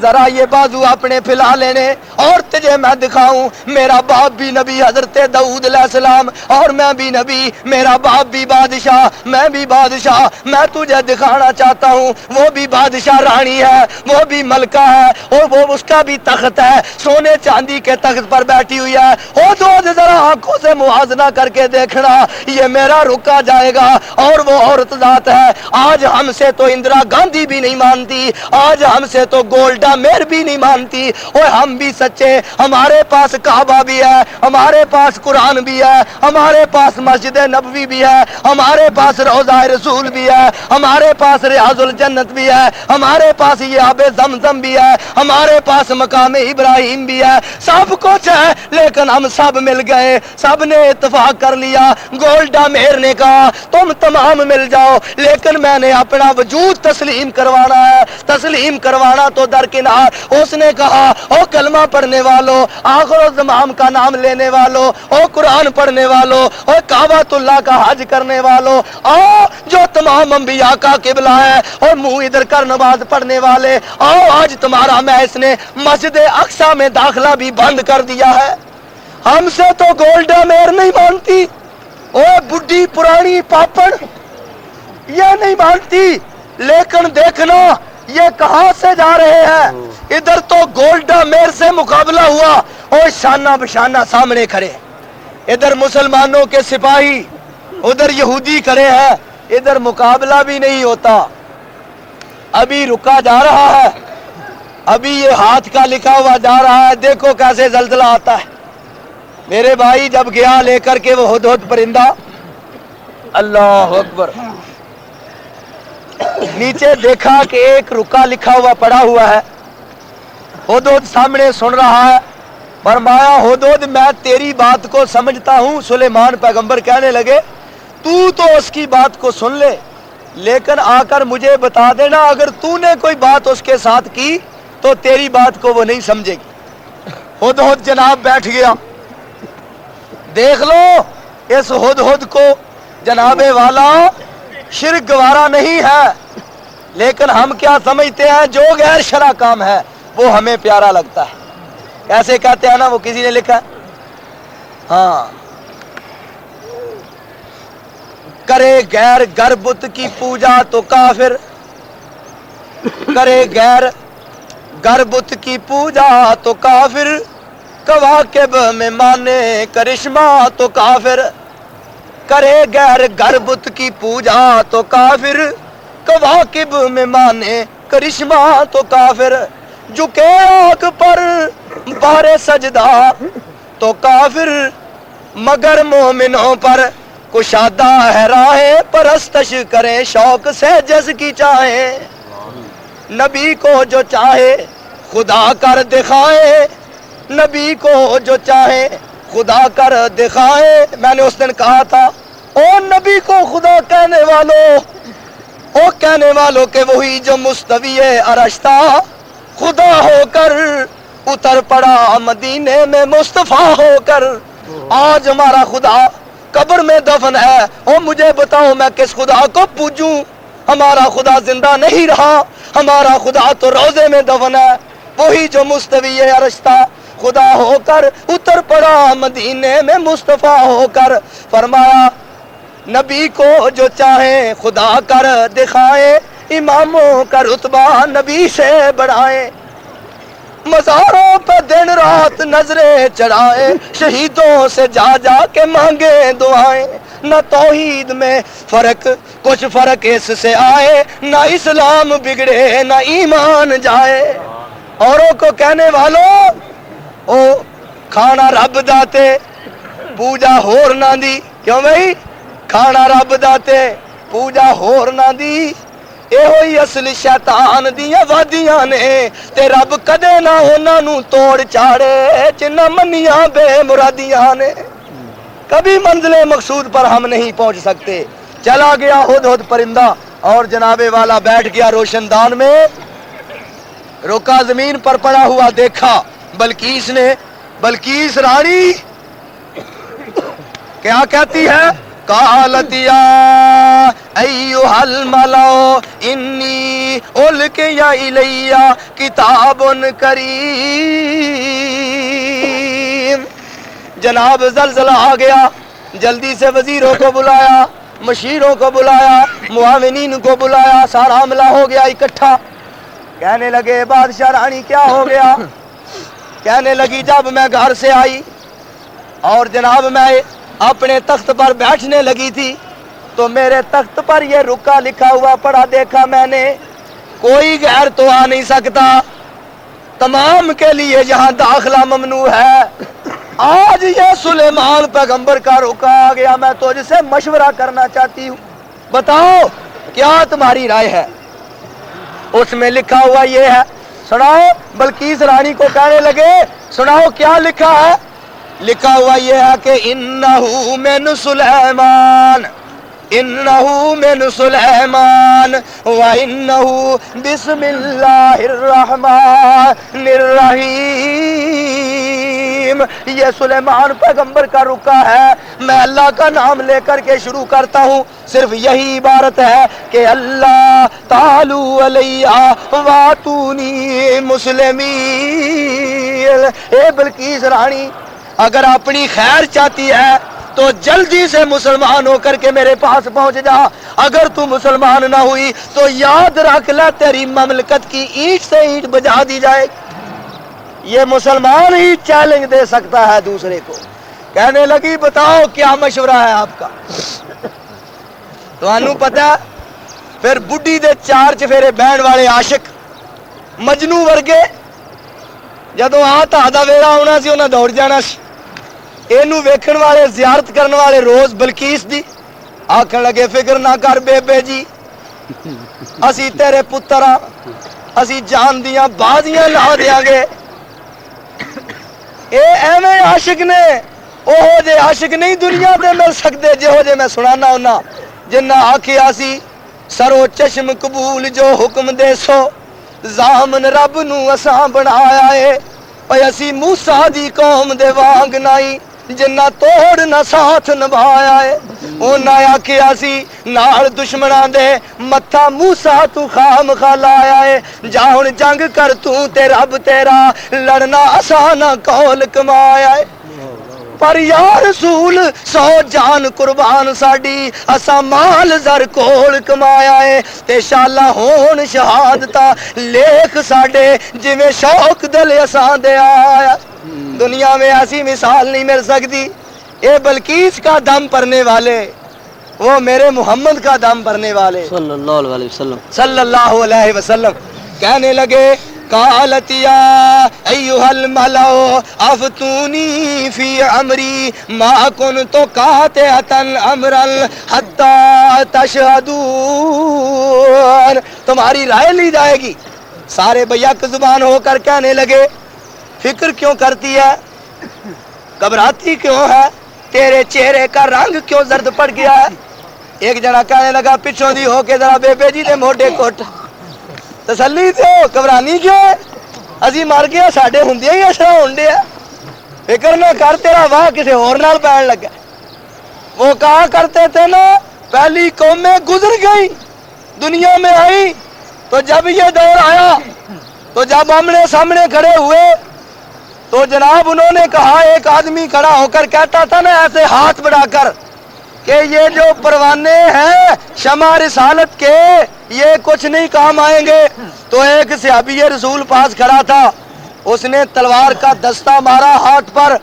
ذرا یہ بازو اپنے پھیلا لینے اور تجھے میں دکھاؤں میرا باپ بھی نبی حضرت داؤد علیہ السلام اور میں بھی نبی، میرا باپ بھی بادشاہ میں بھی بادشاہ، میں تجھے دکھانا چاہتا ہوں وہ بھی بادشاہ رانی ہے، وہ بھی ملکہ ہے اور وہ اس کا بھی تخت ہے، سونے چاندی کے تخت پر بیٹھی ہوئی ہے۔ ہدہد ذرا آنکھوں سے موازنہ کر کے دیکھنا، یہ میرا رکا جائے گا اور وہ عورت ذات ہے۔ آج ہم سے تو اندرا گاندھی بھی نہیں مانتی، آج ہم سے تو گولڈا میئر بھی نہیں مانتی، اور ہم بھی سچے، ہمارے پاس کعبہ بھی ہے، ہمارے پاس قرآن بھی ہے، ہمارے پاس مسجد نبوی بھی ہے، ہمارے پاس روضہ رسول بھی ہے، ہمارے پاس ریاض الجنت بھی ہے، ہمارے پاس یہ آب زمزم بھی ہے، ہمارے پاس مقام ابراہیم بھی ہے، سب کچھ ہے، لیکن ہم سب مل گئے، سب نے اتفاق کر لیا۔ گولڈا میئر نے کہا تم تمام مل جاؤ لیکن میں نے اپنا وجود تسلیم کروانا ہے، تسلیم کروانا تو درکنار۔ اس نے کہا او کلمہ پڑھنے والوں، آخر الزمان کا نام لینے والوں، او قرآن پڑھنے والوں، او کعبۃ اللہ کا حج کرنے والوں، آؤ جو تمام انبیاء کا قبلہ ہے اور منہ ادھر کر نماز پڑھنے والے، آؤ آج تمہارا میں اس نے مسجد اقصی میں داخلہ بھی بند کر دیا ہے۔ ہم سے تو گولڈا میئر نہیں مانتی، او بڈھی پرانی پاپڑ یہ نہیں مانتی، لیکن دیکھنا یہ کہاں سے جا رہے ہیں۔ ادھر تو گولڈا میئر سے مقابلہ ہوا اور شانہ بشانہ سامنے کھڑے، ادھر مسلمانوں کے سپاہی ادھر یہودی کھڑے ہیں، ادھر مقابلہ بھی نہیں ہوتا۔ ابھی رکا جا رہا ہے، ابھی یہ ہاتھ کا لکھا ہوا جا رہا ہے، دیکھو کیسے زلزلہ آتا ہے۔ میرے بھائی جب گیا لے کر کے وہ ہدہد پرندہ، اللہ اکبر، نیچے دیکھا کہ ایک رکا لکھا ہوا پڑا ہوا ہے، ہدہد سامنے سن رہا ہے۔ فرمایا ہدہد میں تیری بات کو سمجھتا ہوں۔ سلیمان پیغمبر کہنے لگے تو اس کی بات کو سن لے، لیکن آ کر مجھے بتا دینا اگر تو نے کوئی بات اس کے ساتھ کی تو تیری بات کو وہ نہیں سمجھے گی۔ ہدہد جناب بیٹھ گیا۔ دیکھ لو اس ہدہد کو جناب والا شرک گوارا نہیں ہے، لیکن ہم کیا سمجھتے ہیں جو غیر شرع کام ہے وہ ہمیں پیارا لگتا ہے۔ ایسے کہتے ہیں نا، وہ کسی نے لکھا ہے، ہاں، کرے غیر گر بت کی پوجا تو کافر، کرے غیر گر بت کی پوجا تو کافر، کواکب میں مانے کرشمہ تو کافر، کرے غیر گر بت کی پوجا تو کافر، کواکب میں مانے کرشمہ تو کافر، جھکے آنکھ پر بار سجدہ تو کافر، مگر مومنوں پر کشادہ ہے راہیں، پرستش کریں شوق سے جز کی چاہیں، نبی کو جو چاہے خدا کر دکھائے، نبی کو جو چاہے خدا کر دکھائے۔ میں نے اس دن کہا تھا او نبی کو خدا کہنے والوں، او کہنے والوں کہ وہی جو مستوی عرش تھا خدا ہو کر اتر پڑا مدینے میں مصطفیٰ ہو کر۔ آج ہمارا خدا قبر میں دفن ہے، او مجھے بتاؤ میں کس خدا کو پوجوں؟ ہمارا خدا زندہ نہیں رہا، ہمارا خدا تو روضے میں دفن ہے، وہی جو مستوی عرش تھا خدا ہو کر اتر پڑا مدینے میں مصطفیٰ ہو کر۔ فرمایا نبی کو جو چاہے خدا کر دکھائے، اماموں کا رتبہ نبی سے بڑھائے، مزاروں پہ دن رات نظریں چڑھائے، شہیدوں سے جا جا کے مانگے دعائیں، نہ توحید میں فرق کچھ فرق اس سے آئے، نہ اسلام بگڑے نہ ایمان جائے۔ اوروں کو کہنے والوں او کھانا رب داتے پوجا ہور نہ دی، کیوں بھائی؟ کھانا رب داتے پوجا ہور نہ دی، اے ہوئی اصل شیطان دیاں وادیاں نے، تے رب کدے نہ انہاں نوں توڑ چاڑے جنہ منیاں بے مرادیاں نے۔ کبھی منزل مقصود پر ہم نہیں پہنچ سکتے۔ چلا گیا ہدہد پرندہ اور جناب والا بیٹھ گیا روشن دان میں، رکا زمین پر پڑا ہوا دیکھا بلقیس نے۔ بلقیس رانی کیا کہتی ہے؟ قالت یا ایھا الملأ انی القی الی کتاب کریم. جناب زلزلہ آ گیا، جلدی سے وزیروں کو بلایا، مشیروں کو بلایا، معاونین کو بلایا، سارا عملہ ہو گیا اکٹھا. کہنے لگے بادشاہ رانی کیا ہو گیا؟ کہنے لگی جب میں گھر سے آئی اور جناب میں اپنے تخت پر بیٹھنے لگی تھی تو میرے تخت پر یہ رکا لکھا ہوا پڑا دیکھا میں نے، کوئی غیر تو آ نہیں سکتا، تمام کے لیے یہاں داخلہ ممنوع ہے. آج یہ سلیمان پیغمبر کا رکا آ گیا، میں تجھ سے مشورہ کرنا چاہتی ہوں، بتاؤ کیا تمہاری رائے ہے؟ اس میں لکھا ہوا یہ ہے، سناؤ. بلقیس رانی کو کہنے لگے سناؤ کیا لکھا ہے؟ لکھا ہوا یہ ہے کہ انہو من سلیمان، انہو من سلیمان وانہو بسم اللہ الرحمن الرحیم. یہ سلیمان پیغمبر کا رکا ہے، میں اللہ کا نام لے کر کے شروع کرتا ہوں، صرف یہی عبارت ہے کہ اللہ تعالی علیہ واتونی مسلمین. اے بلقیس رانی اگر اپنی خیر چاہتی ہے تو جلدی سے مسلمان ہو کر کے میرے پاس پہنچ جا، اگر تو مسلمان نہ ہوئی تو یاد رکھ لے تیری مملکت کی اینٹ سے اینٹ بجا دی جائے. یہ مسلمان ہی چیلنج دے سکتا ہے دوسرے کو. کہنے لگی بتاؤ کیا مشورہ ہے آپ کا؟ تو انہوں پتا پھر بڈی دے چار چفیرے بہن والے عاشق مجنو ورگے جدو آتا دا ویلا ہونا سی انہیں دوڑ جانا سی. اینو ویکھن والے زیارت کرن والے روز بلقیس دی آکھن لگے فکر نہ کر بے بے جی، اسی تیرے پتر ہاں، اسی جان دیاں بازیاں لا دیاں گے. اے ایویں عاشق نے، اوہو جے عاشق نہیں دنیا دے مل سکتے جہو جے میں سنانا ہونا. جنہ آکھیا سی سرو چشم قبول جو حکم دے سو، زامن رب نو اساں بنایا اے، اے اسی موسیٰ دی قوم دے وانگ نائی جنہ توڑ نہ ساتھ نبھایا ہے. انہاں آکھیا سی نال دشمناں دے متھا موسیٰ تو خام خالایا ہے، جا ہن جنگ کر تو تے رب تیرا لڑنا آسان قول کمایا ہے. پر یا رسول سو جان قربان ساڈی اسا مال زر کول کمایا ہے، تے شالا ہون شہادتاں لیکھ ساڈے جویں شوق دل اساں دے آیا. دنیا میں ایسی مثال نہیں مل سکتی. اے بلقیس کا دم پرنے والے، وہ میرے محمد کا دم پرنے والے صلی اللہ علیہ وسلم، صلی اللہ علیہ وسلم. کہنے لگے قالت یا ایھا الملأ افتونی فی امری ما کنت قاطعۃ امرا حتی تشہدون. تمہاری رائے لی جائے گی. سارے بیک زبان ہو کر کہنے لگے فکر کیوں کرتی ہے، گھبراتی کیوں ہے، تیرے چہرے کا رنگ کیوں زرد پڑ گیا ہے؟ ایک جنا کہنے لگا پچھوں دی ہو کے ذرا بے بے جی دے موڈے کوٹ تسلی تے ہو، گھبرانی کیوں ہے؟ اسی مر گیا ساڈے ہوندیاں ہی اسرا ہونڈے ہے، فکر نہ کر تیرا واہ کسی اور نال پین لگا. وہ کہا کرتے تھے نا پہلی قومیں گزر گئی دنیا میں آئی، تو جب یہ دور آیا تو جب آمنے سامنے کھڑے ہوئے تو جناب انہوں نے کہا، ایک آدمی کھڑا ہو کر کہتا تھا نا ایسے ہاتھ بڑھا کر کہ یہ جو پروانے ہیں شمع رسالت کے یہ کچھ نہیں کام آئیں گے. تو ایک صحابی رسول پاس کھڑا تھا، اس نے تلوار کا دستہ مارا ہاتھ پر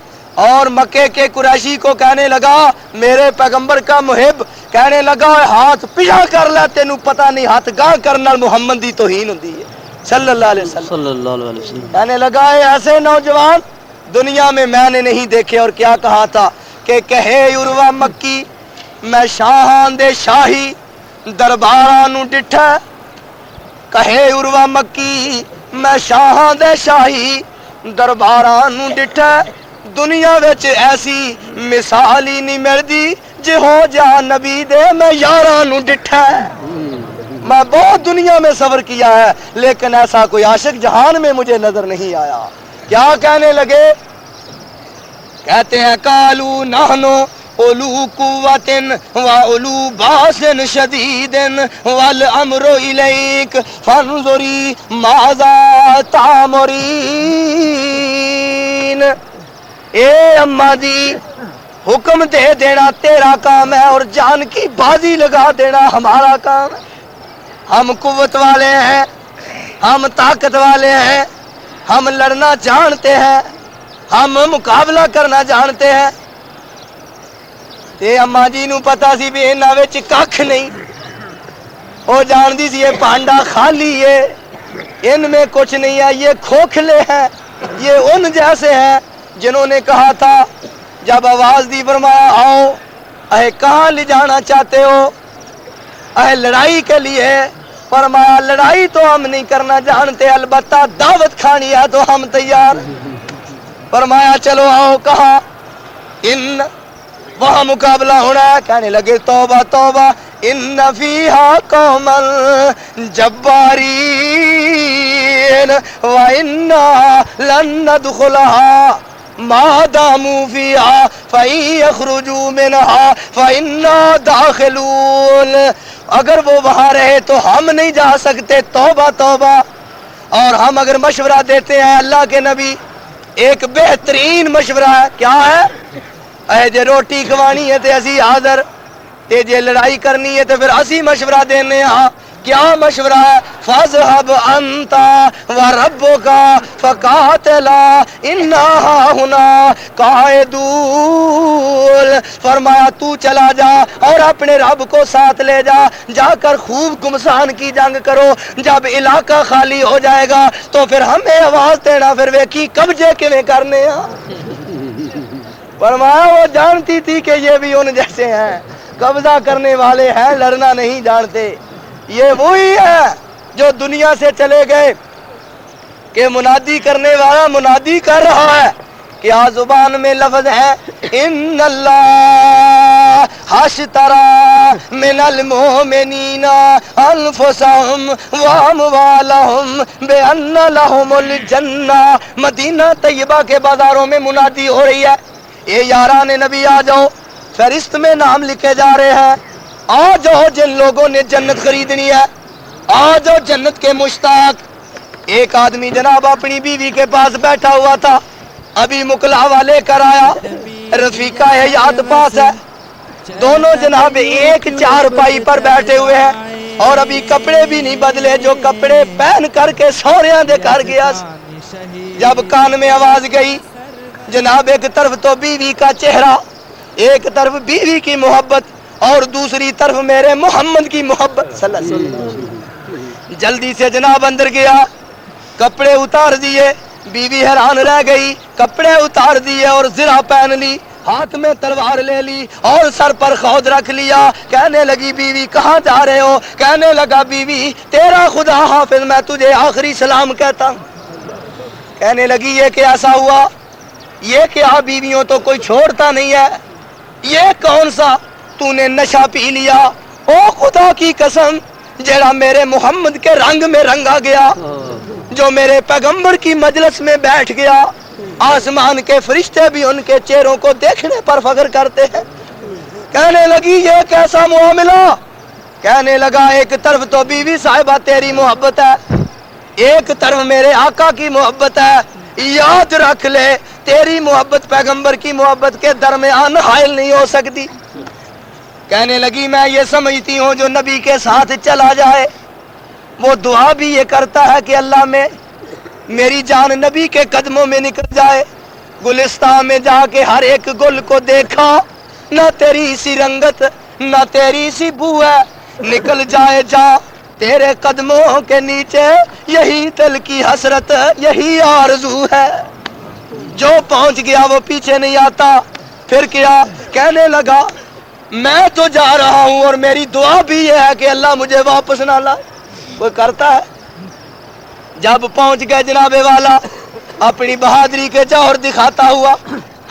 اور مکے کے قریشی کو کہنے لگا، میرے پیغمبر کا محب کہنے لگا ہاتھ پیچھا کر لے، تینوں پتہ نہیں ہاتھ گاہ کرنا محمد دی توہین ہوندی ہے صلی اللہ علیہ وسلم. صلی اللہ علیہ وسلم. کہنے لگا ایسے نوجوان دنیا میں نے نہیں دیکھے. اور کیا کہا تھا کہ کہے عروہ مکی میں شاہاں دے شاہی درباراں نو ڈٹھا، کہے عروہ مکی میں شاہاں دے شاہی درباراں نو ڈٹھا، دنیا وچ ایسی مثال ہی نہیں ملدی جہو جا نبی دے میں یاراں نو ڈٹھا. میں بہت دنیا میں سفر کیا ہے لیکن ایسا کوئی عاشق جہان میں مجھے نظر نہیں آیا. کیا کہنے لگے؟ کہتے ہیں کالو نحنو اولو قوت و اولو باس شدید والامر الیک فانظری ماذا تامرین۔ اے اماں جی، حکم دے دینا تیرا کام ہے اور جان کی بازی لگا دینا ہمارا کام ہے۔ ہم قوت والے ہیں، ہم طاقت والے ہیں، ہم لڑنا جانتے ہیں، ہم مقابلہ کرنا جانتے ہیں۔ تے اماں جی نو پتا سی بھی انہاں وچ ککھ نہیں، او جاندی سی یہ پانڈا خالی ہے، ان میں کچھ نہیں ہے، یہ کھوکھلے ہیں، یہ ان جیسے ہیں جنہوں نے کہا تھا جب آواز دی فرمایا آؤ، اے کہاں لے جانا چاہتے ہو؟ اے لڑائی کے لیے۔ فرمایا لڑائی تو ہم نہیں کرنا جانتے، البتہ دعوت کھانی ہے تو ہم تیار۔ فرمایا چلو آؤ، کہاں؟ ان وہاں مقابلہ ہونا ہے۔ کہنے لگے توبہ توبہ، ان فیہا قوما جبارین وَإِنَّا لَن نَدْخُلَهَا ما داموا فیہا فَإِن يَخْرُجُوا مِنْهَا فَإِنَّا دَاخِلُونَ۔ اگر وہ وہاں رہے تو ہم نہیں جا سکتے، توبہ توبہ۔ اور ہم اگر مشورہ دیتے ہیں اللہ کے نبی، ایک بہترین مشورہ ہے، کیا ہے؟ اے جے روٹی کھوانی ہے تے اسی حاضر، تے جے لڑائی کرنی ہے تے پھر اسی مشورہ دینے ہاں۔ کیا مشورہ ہے؟ فَاذْهَبْ أَنْتَ وَرَبُّكَ فَقَاتِلَا إِنَّا هَاهُنَا قَاعِدُونَ۔ فرمایا تو چلا جا اور اپنے رب کو ساتھ لے جا، جا کر خوب گمسان کی جنگ کرو۔ جب علاقہ خالی ہو جائے گا تو پھر ہمیں آواز دینا، پھر ویکھی قبضے کیویں کرنے ہاں۔ فرمایا وہ جانتی تھی کہ یہ بھی ان جیسے ہیں، قبضہ کرنے والے ہیں، لڑنا نہیں جانتے۔ یہ وہی ہے جو دنیا سے چلے گئے کہ منادی کرنے والا منادی کر رہا ہے، کیا زبان میں لفظ ہے ان اللہ اشتری من المؤمنین انفسهم واموالهم بان لهم الجنہ۔ مدینہ طیبہ کے بازاروں میں منادی ہو رہی ہے، اے یاران نبی آ جاؤ، فہرست میں نام لکھے جا رہے ہیں، آ جاؤ جن لوگوں نے جنت خریدنی ہے، آ جاؤ جنت کے مشتاق۔ ایک آدمی جناب اپنی بیوی کے پاس بیٹھا ہوا تھا، ابھی مکلاوا لے کر آیا، رفیقہ حیات پاس ہے، دونوں جناب ایک چارپائی پر بیٹھے ہوئے ہیں اور ابھی کپڑے بھی نہیں بدلے، جو کپڑے پہن کر کے سوریاں دے کر گیا۔ جب کان میں آواز گئی، جناب ایک طرف تو بیوی کا چہرہ، ایک طرف بیوی کی محبت اور دوسری طرف میرے محمد کی محبت صلی اللہ علیہ وسلم۔ جلدی سے جناب اندر گیا، کپڑے اتار دیے، بیوی حیران رہ گئی، کپڑے اتار دیے اور زرہ پہن لی، ہاتھ میں تلوار لے لی اور سر پر خود رکھ لیا۔ کہنے لگی بیوی کہاں جا رہے ہو؟ کہنے لگا بیوی تیرا خدا حافظ، میں تجھے آخری سلام کہتا ہوں۔ کہنے لگی یہ کیسا ہوا؟ یہ کیا بیویوں تو کوئی چھوڑتا نہیں ہے، یہ کون سا تو نے نشہ پی لیا؟ او خدا کی قسم، جیڑا میرے محمد کے رنگ میں رنگا گیا، جو میرے پیغمبر کی مجلس میں بیٹھ گیا، آسمان کے فرشتے بھی ان کے چہروں کو دیکھنے پر فخر کرتے ہیں۔ کہنے لگی یہ کیسا معاملہ؟ کہنے لگا ایک طرف تو بیوی صاحبہ تیری محبت ہے، ایک طرف میرے آقا کی محبت ہے، یاد رکھ لے تیری محبت پیغمبر کی محبت کے درمیان حائل نہیں ہو سکتی۔ کہنے لگی میں یہ سمجھتی ہوں جو نبی کے ساتھ چلا جائے وہ دعا بھی یہ کرتا ہے کہ اللہ میں میری جان نبی کے قدموں میں نکل جائے۔ گلستان میں جا کے ہر ایک گل کو دیکھا، نہ تیری سی رنگت نہ تیری سی بو ہے، نکل جائے جا تیرے قدموں کے نیچے، یہی دل کی حسرت یہی آرزو ہے۔ جو پہنچ گیا وہ پیچھے نہیں آتا۔ پھر کیا؟ کہنے لگا میں تو جا رہا ہوں اور میری دعا بھی یہ ہے کہ اللہ مجھے واپس نہ لائے۔ کوئی کرتا ہے؟ جب پہنچ گئے جناب والا اپنی بہادری کے جوہر دکھاتا ہوا،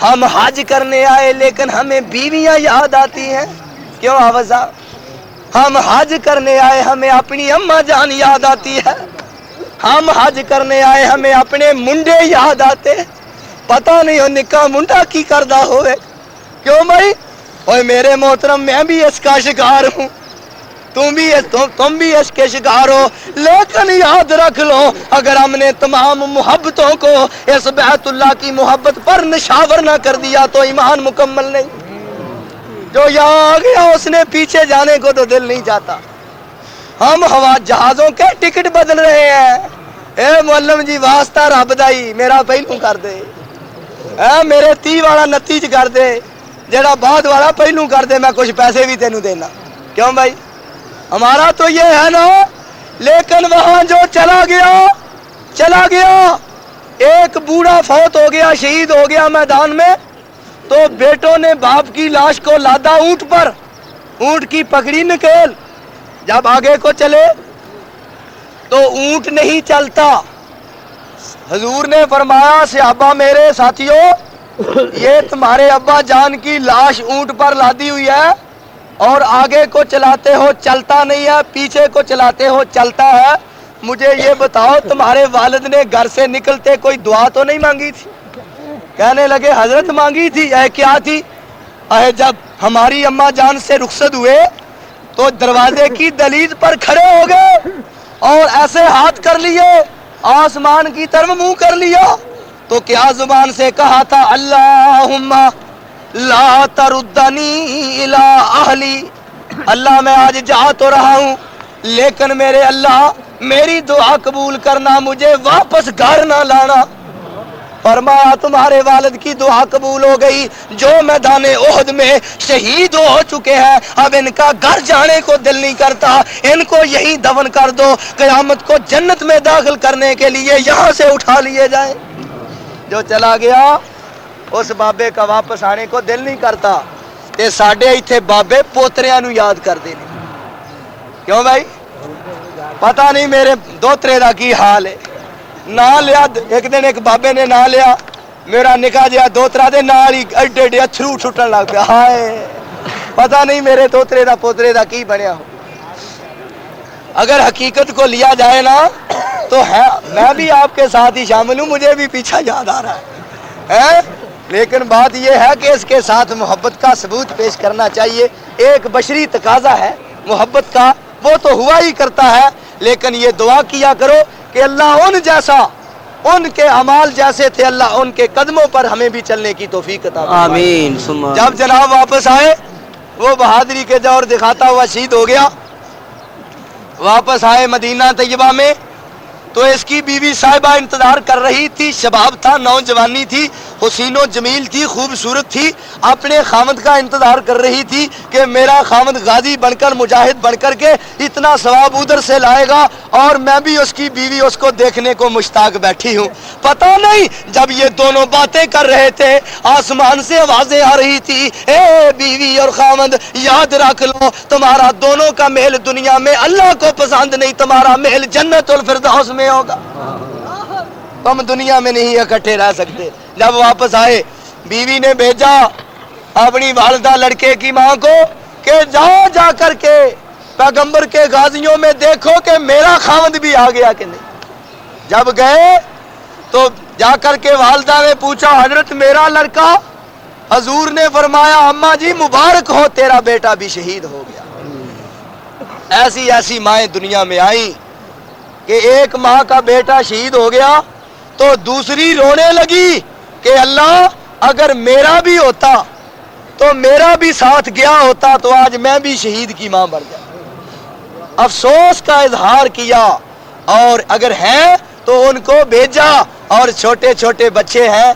ہم حج کرنے آئے لیکن ہمیں بیویاں یاد آتی ہیں۔ کیوں حافظ صاحب؟ ہم حج کرنے آئے ہمیں اپنی اماں جان یاد آتی ہے، ہم حج کرنے آئے ہمیں اپنے منڈے یاد آتے، پتہ نہیں ہو نکاح منڈا کی کردہ ہوئے۔ کیوں بھائی؟ اور میرے محترم میں بھی اس کا شکار ہوں، تم بھی اس کے شکار ہو، لیکن یاد رکھ لو اگر ہم نے تمام محبتوں کو اس بیت اللہ کی محبت پر نشاور نہ کر دیا تو ایمان مکمل نہیں۔ جو یہاں آ گیا اس نے پیچھے جانے کو تو دل نہیں چاہتا۔ ہم ہوا جہازوں کے ٹکٹ بدل رہے ہیں۔ اے معلم جی واسطہ رب دائی میرا پہلو کر دے، میرے 30 والا 29 کر دے، جڑا بعد والا پہلو کر دے، میں کچھ پیسے بھی تینوں دینا۔ کیوں بھائی؟ ہمارا تو یہ ہے نا، لیکن وہاں جو چلا گیا، ایک بوڑھا فوت ہو گیا، شہید ہو گیا میدان میں، تو بیٹوں نے باپ کی لاش کو لادا اونٹ پر، اونٹ کی پگڑی نکیل، جب آگے کو چلے تو اونٹ نہیں چلتا۔ حضور نے فرمایا صحابہ میرے ساتھیوں، یہ تمہارے ابا جان کی لاش اونٹ پر لادی ہوئی ہے اور آگے کو چلاتے ہو چلتا نہیں ہے، پیچھے کو چلاتے ہو چلتا ہے، مجھے یہ بتاؤ تمہارے والد نے گھر سے نکلتے کوئی دعا تو نہیں مانگی تھی؟ کہنے لگے حضرت مانگی تھی۔ کیا تھی؟ جب ہماری اماں جان سے رخصت ہوئے تو دروازے کی دہلیز پر کھڑے ہو گئے اور ایسے ہاتھ کر لیے، آسمان کی طرف منہ کر لیا، تو کیا زبان سے کہا تھا؟ اللہم لا تردنی الی اہلی، اللہ میں آج جا تو رہا ہوں لیکن میرے اللہ میری دعا قبول کرنا، مجھے واپس گھر نہ لانا۔ فرمایا تمہارے والد کی دعا قبول ہو گئی، جو میدان احد میں شہید ہو چکے ہیں، اب ان کا گھر جانے کو دل نہیں کرتا، ان کو یہیں دفن کر دو، قیامت کو جنت میں داخل کرنے کے لیے یہاں سے اٹھا لیے جائیں۔ جو چلا گیا اس بابے کا واپس آنے کو دل نہیں کرتا۔ تے ساڈے ایتھے بابے پوتریاں نو یاد کردے نے۔ کیوں بھائی؟ پتہ نہیں میرے دوترے دا کی حال ہے۔ نا لیا ایک دن ایک بابے نے نا لیا میرا نکاح جہا دوترا دے نال ہی ایڈے ایڈے اتھرو چھٹن لگ پیا، ہائے پتہ نہیں میرے دوترے دا پوترے دا کی بنیا ہو۔ اگر حقیقت کو لیا جائے نا تو ہے، میں بھی آپ کے ساتھ ہی شامل ہوں، مجھے بھی پیچھا یاد آ رہا ہے، لیکن بات یہ ہے کہ اس کے ساتھ محبت کا ثبوت پیش کرنا چاہیے۔ ایک بشری تقاضا ہے محبت کا، وہ تو ہوا ہی کرتا ہے، لیکن یہ دعا کیا کرو کہ اللہ ان جیسا، ان کے اعمال جیسے تھے، اللہ ان کے قدموں پر ہمیں بھی چلنے کی توفیق عطا فرمائے۔ آمین۔ جب جناب واپس آئے، وہ بہادری کے دور دکھاتا ہوا شہید ہو گیا، واپس آئے مدینہ طیبہ میں تو اس کی بیوی صاحبہ انتظار کر رہی تھی، شباب تھا، نوجوانی تھی، حسین و جمیل تھی، خوبصورت تھی، اپنے خامد کا انتظار کر رہی تھی کہ میرا خامد غازی بن کر، مجاہد بن کر کے اتنا ثواب ادھر سے لائے گا اور میں بھی اس کی بیوی اس کو دیکھنے کو مشتاق بیٹھی ہوں۔ پتہ نہیں جب یہ دونوں باتیں کر رہے تھے آسمان سے آوازیں آ رہی تھی، اے بیوی اور خامد یاد رکھ لو تمہارا دونوں کا میل دنیا میں اللہ کو پسند نہیں، تمہارا میل جنت الفردوس میں ہوگا، تم دنیا میں نہیں اکٹھے رہ سکتے۔ جب واپس آئے بیوی نے بھیجا اپنی والدہ لڑکے کی ماں کو کہ جاؤ جا کر کے پیغمبر کے غازیوں میں دیکھو کہ میرا خامد بھی آ گیا کہ نہیں۔ جب گئے تو جا کر کے والدہ نے پوچھا حضرت میرا لڑکا؟ حضور نے فرمایا اماں جی مبارک ہو تیرا بیٹا بھی شہید ہو گیا۔ ایسی ایسی مائیں دنیا میں آئیں کہ ایک ماں کا بیٹا شہید ہو گیا تو دوسری رونے لگی کہ اللہ اگر میرا بھی ہوتا تو میرا بھی ساتھ گیا ہوتا تو آج میں بھی شہید کی ماں بن جاتا۔ افسوس کا اظہار کیا، اور اگر ہیں تو ان کو بھیجا، اور چھوٹے چھوٹے بچے ہیں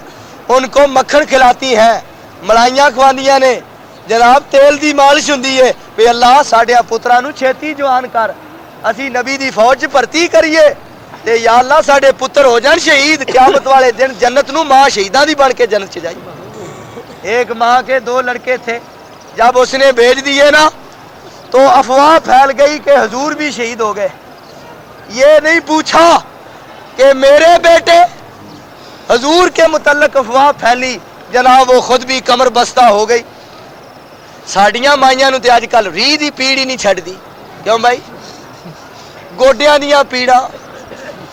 ان کو مکھن کھلاتی ہیں، ملائیاں کھواندیاں نے، جناب تیل دی مالش ہوندی ہے کہ اللہ ساڈے پتراں نو چھتی جوان کر، اسی نبی دی فوج بھرتی کریے تے یا اللہ ساڈے پتر ہو جان شہید، قیامت والے دن جنت نو ماں شہیداں دی بن کے جنت چ جائی۔ ایک ماں کے 2 لڑکے تھے، جب اس نے بھیج دیے نا تو افواہ پھیل گئی کہ حضور بھی شہید ہو گئے۔ یہ نہیں پوچھا کہ میرے بیٹے، حضور کے متعلق افواہ پھیلی، جناب وہ خود بھی کمر بستہ ہو گئی۔ ساڈیاں مائیاں نو تے اج کل ری دی پیڑ ہی نہیں چھڈ دی، کیوں بھائی؟ گوڈیاں دیاں پیڑاں،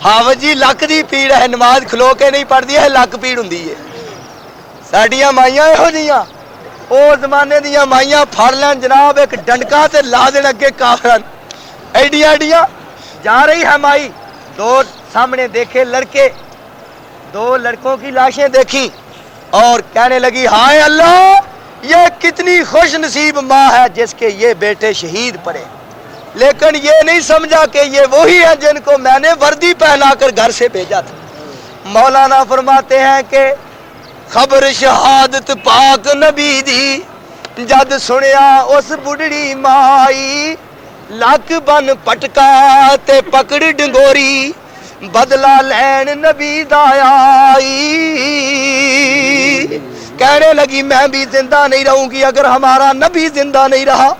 حافظ جی لک دی پیڑ ہے، نماز کھلو کے نہیں پڑھدی ہے، لک پیڑ ہوندی ہے۔ ساڈیاں مائیاں یہو جیاں او زمانے دیاں مائیاں پھڑ لین جناب ایک ڈنڈکا تے لا دین اگے کافرن ایڈیاں ایڈیاں جا رہی ہے مائی دو سامنے دیکھے لڑکے دو لڑکوں کی لاشیں دیکھی اور کہنے لگی ہائے اللہ یہ کتنی خوش نصیب ماں ہے جس کے یہ بیٹے شہید پڑے لیکن یہ نہیں سمجھا کہ یہ وہی ہے جن کو میں نے وردی پہنا کر گھر سے بھیجا تھا مولانا فرماتے ہیں کہ خبر شہادت پاک نبی دی جد سنیا اس بڑھڑی مائی لک بن پٹکا تے پکڑ ڈنگوری بدلہ لین نبی دا آئی کہنے لگی میں بھی زندہ نہیں رہوں گی اگر ہمارا نبی زندہ نہیں رہا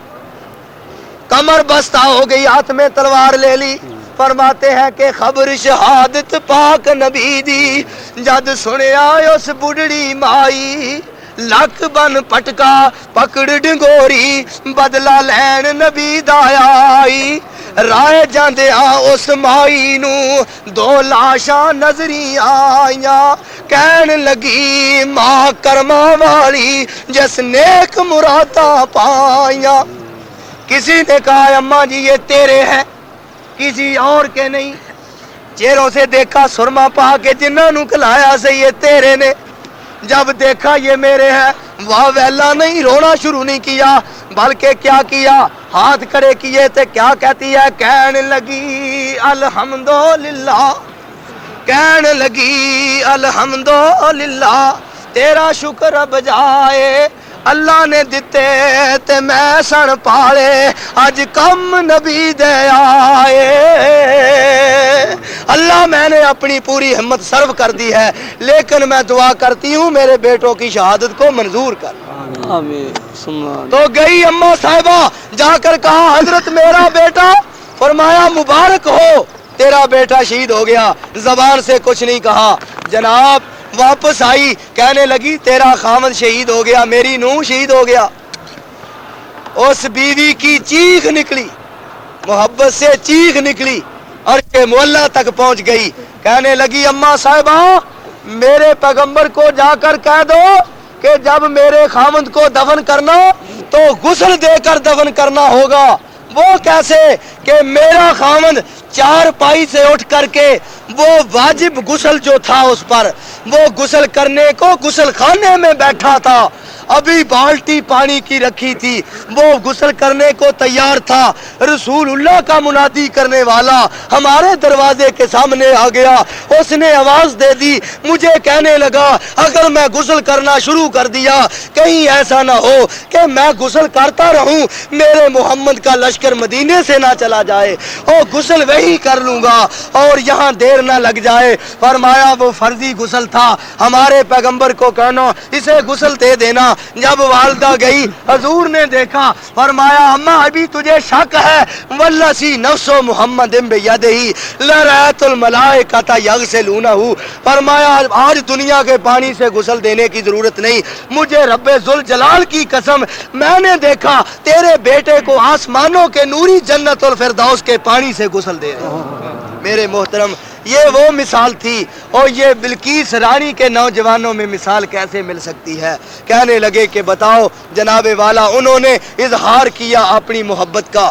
کمر بستہ ہو گئی ہاتھ میں تلوار لے لی فرماتے ہیں کہ خبر شہادت پاک نبی دی جد سنیا اس بڑھڑی مائی لک بن پٹکا پکڑ ڈنگوری بدلہ لین نبی دا آئی رائے جاندیاں اس مائی نو دو لاشاں نظری آئیاں کہن لگی ماں کرما والی جس نیک مراداں پائیاں کسی نے کہا اماں جی یہ تیرے ہیں کسی اور کے نہیں چہروں سے دیکھا سرما پا کے جنہاں نو کلایا سے یہ تیرے نے جب دیکھا یہ میرے ہیں واہ ویلا نہیں رونا شروع نہیں کیا بلکہ کیا کیا ہاتھ کھڑے کیے تھے کیا کہتی ہے کہنے لگی الحمدللہ کہنے لگی الحمدللہ تیرا شکر بجائے اللہ نے دیتے تے میں سن پالے آج کم نبی دے آئے اللہ میں نے اپنی پوری ہمت صرف کر دی ہے لیکن میں دعا کرتی ہوں میرے بیٹوں کی شہادت کو منظور کر آمین تو گئی اماں صاحبہ جا کر کہا حضرت میرا بیٹا فرمایا مبارک ہو تیرا بیٹا شہید ہو گیا زبان سے کچھ نہیں کہا جناب واپس آئی کہنے لگی تیرا خامد شہید ہو گیا میری نوح شہید ہو گیا اس بیوی کی چیخ نکلی محبت سے چیخ نکلی اور کہ مولا تک پہنچ گئی کہنے لگی اماں صاحبہ میرے پیغمبر کو جا کر کہہ دو کہ جب میرے خامد کو دفن کرنا تو غسل دے کر دفن کرنا ہوگا وہ کیسے کہ میرا خامد چار پائی سے اٹھ کر کے وہ واجب غسل جو تھا اس پر وہ غسل کرنے کو غسل خانے میں بیٹھا تھا ابھی بالٹی پانی کی رکھی تھی وہ غسل کرنے کو تیار تھا رسول اللہ کا منادی کرنے والا ہمارے دروازے کے سامنے آ گیا اس نے آواز دے دی مجھے کہنے لگا اگر میں غسل کرنا شروع کر دیا کہیں ایسا نہ ہو کہ میں غسل کرتا رہوں میرے محمد کا لشکر مدینے سے نہ چلا جائے اور غسل وہی کر لوں گا اور یہاں دیر نہ لگ جائے فرمایا وہ فرضی غسل تھا ہمارے پیغمبر کو کہنا اسے غسل دے دینا جب والدہ گئی حضور نے دیکھا فرمایا اماں ابھی تجھے شک ہے واللسی نفس محمد بیدہ لرأیت الملائکۃ یغسلونہ فرمایا آج دنیا کے پانی سے غسل دینے کی ضرورت نہیں مجھے رب ذوالجلال کی قسم میں نے دیکھا تیرے بیٹے کو آسمانوں کے نوری جنت الفردوس کے پانی سے غسل دے رہے میرے محترم یہ وہ مثال تھی اور یہ بلقیس رانی کے نوجوانوں میں مثال کیسے مل سکتی ہے کہنے لگے کہ بتاؤ جناب والا انہوں نے اظہار کیا اپنی محبت کا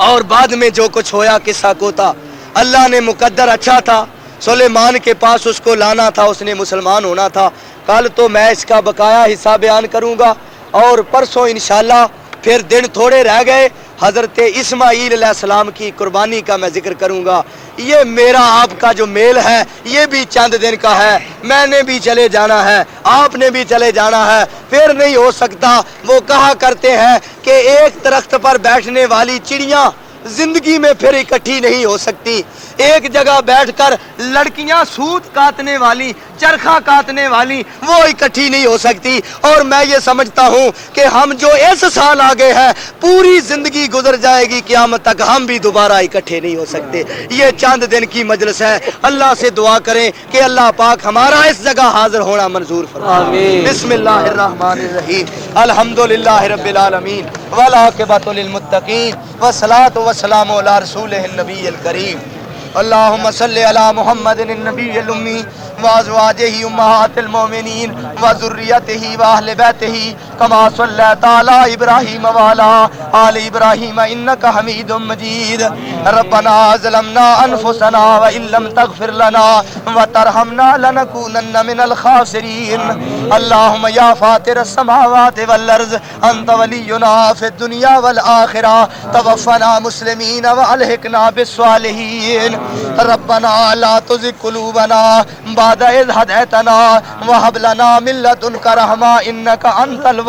اور بعد میں جو کچھ ہویا قصہ کو تھا اللہ نے مقدر اچھا تھا سلیمان کے پاس اس کو لانا تھا اس نے مسلمان ہونا تھا کل تو میں اس کا بقایا حصہ بیان کروں گا اور پرسوں انشاءاللہ پھر دن تھوڑے رہ گئے حضرت اسماعیل علیہ السلام کی قربانی کا میں ذکر کروں گا یہ میرا آپ کا جو میل ہے یہ بھی چند دن کا ہے میں نے بھی چلے جانا ہے آپ نے بھی چلے جانا ہے پھر نہیں ہو سکتا وہ کہا کرتے ہیں کہ ایک درخت پر بیٹھنے والی چڑیاں زندگی میں پھر اکٹھی نہیں ہو سکتی ایک جگہ بیٹھ کر لڑکیاں سوت کاٹنے والی چرخا کاٹنے والی وہ اکٹھی نہیں ہو سکتی اور میں یہ سمجھتا ہوں کہ ہم جو اس سال آگے ہیں پوری زندگی گزر جائے گی قیامت تک ہم بھی دوبارہ اکٹھے نہیں ہو سکتے یہ چند دن کی مجلس ہے اللہ سے دعا کریں کہ اللہ پاک ہمارا اس جگہ حاضر ہونا منظور فرمائے بسم اللہ الرحمن الرحیم الحمدللہ رب العالمین والعاقبۃ للمتقین والصلاۃ والسلام علی رسولہ النبی الکریم اللہم صلی علی محمد النبی الامی وازواجہ امہات المومنین وذریتہ واہل بیتہ كما صليت على إبراهيم وعلى آل إبراهيم إنك حميد مجيد. ربنا ظلمنا أنفسنا وإن لم تغفر لنا وترحمنا لنكونن من الخاسرين. اللهم يا فاطر السماوات والأرض أنت ولينا في الدنيا والآخرة توفنا مسلمين وألحقنا بالصالحين. ربنا لا تزغ قلوبنا بعد إذ هديتنا وهب لنا من لدنك رحمة إنك أنت الوهاب.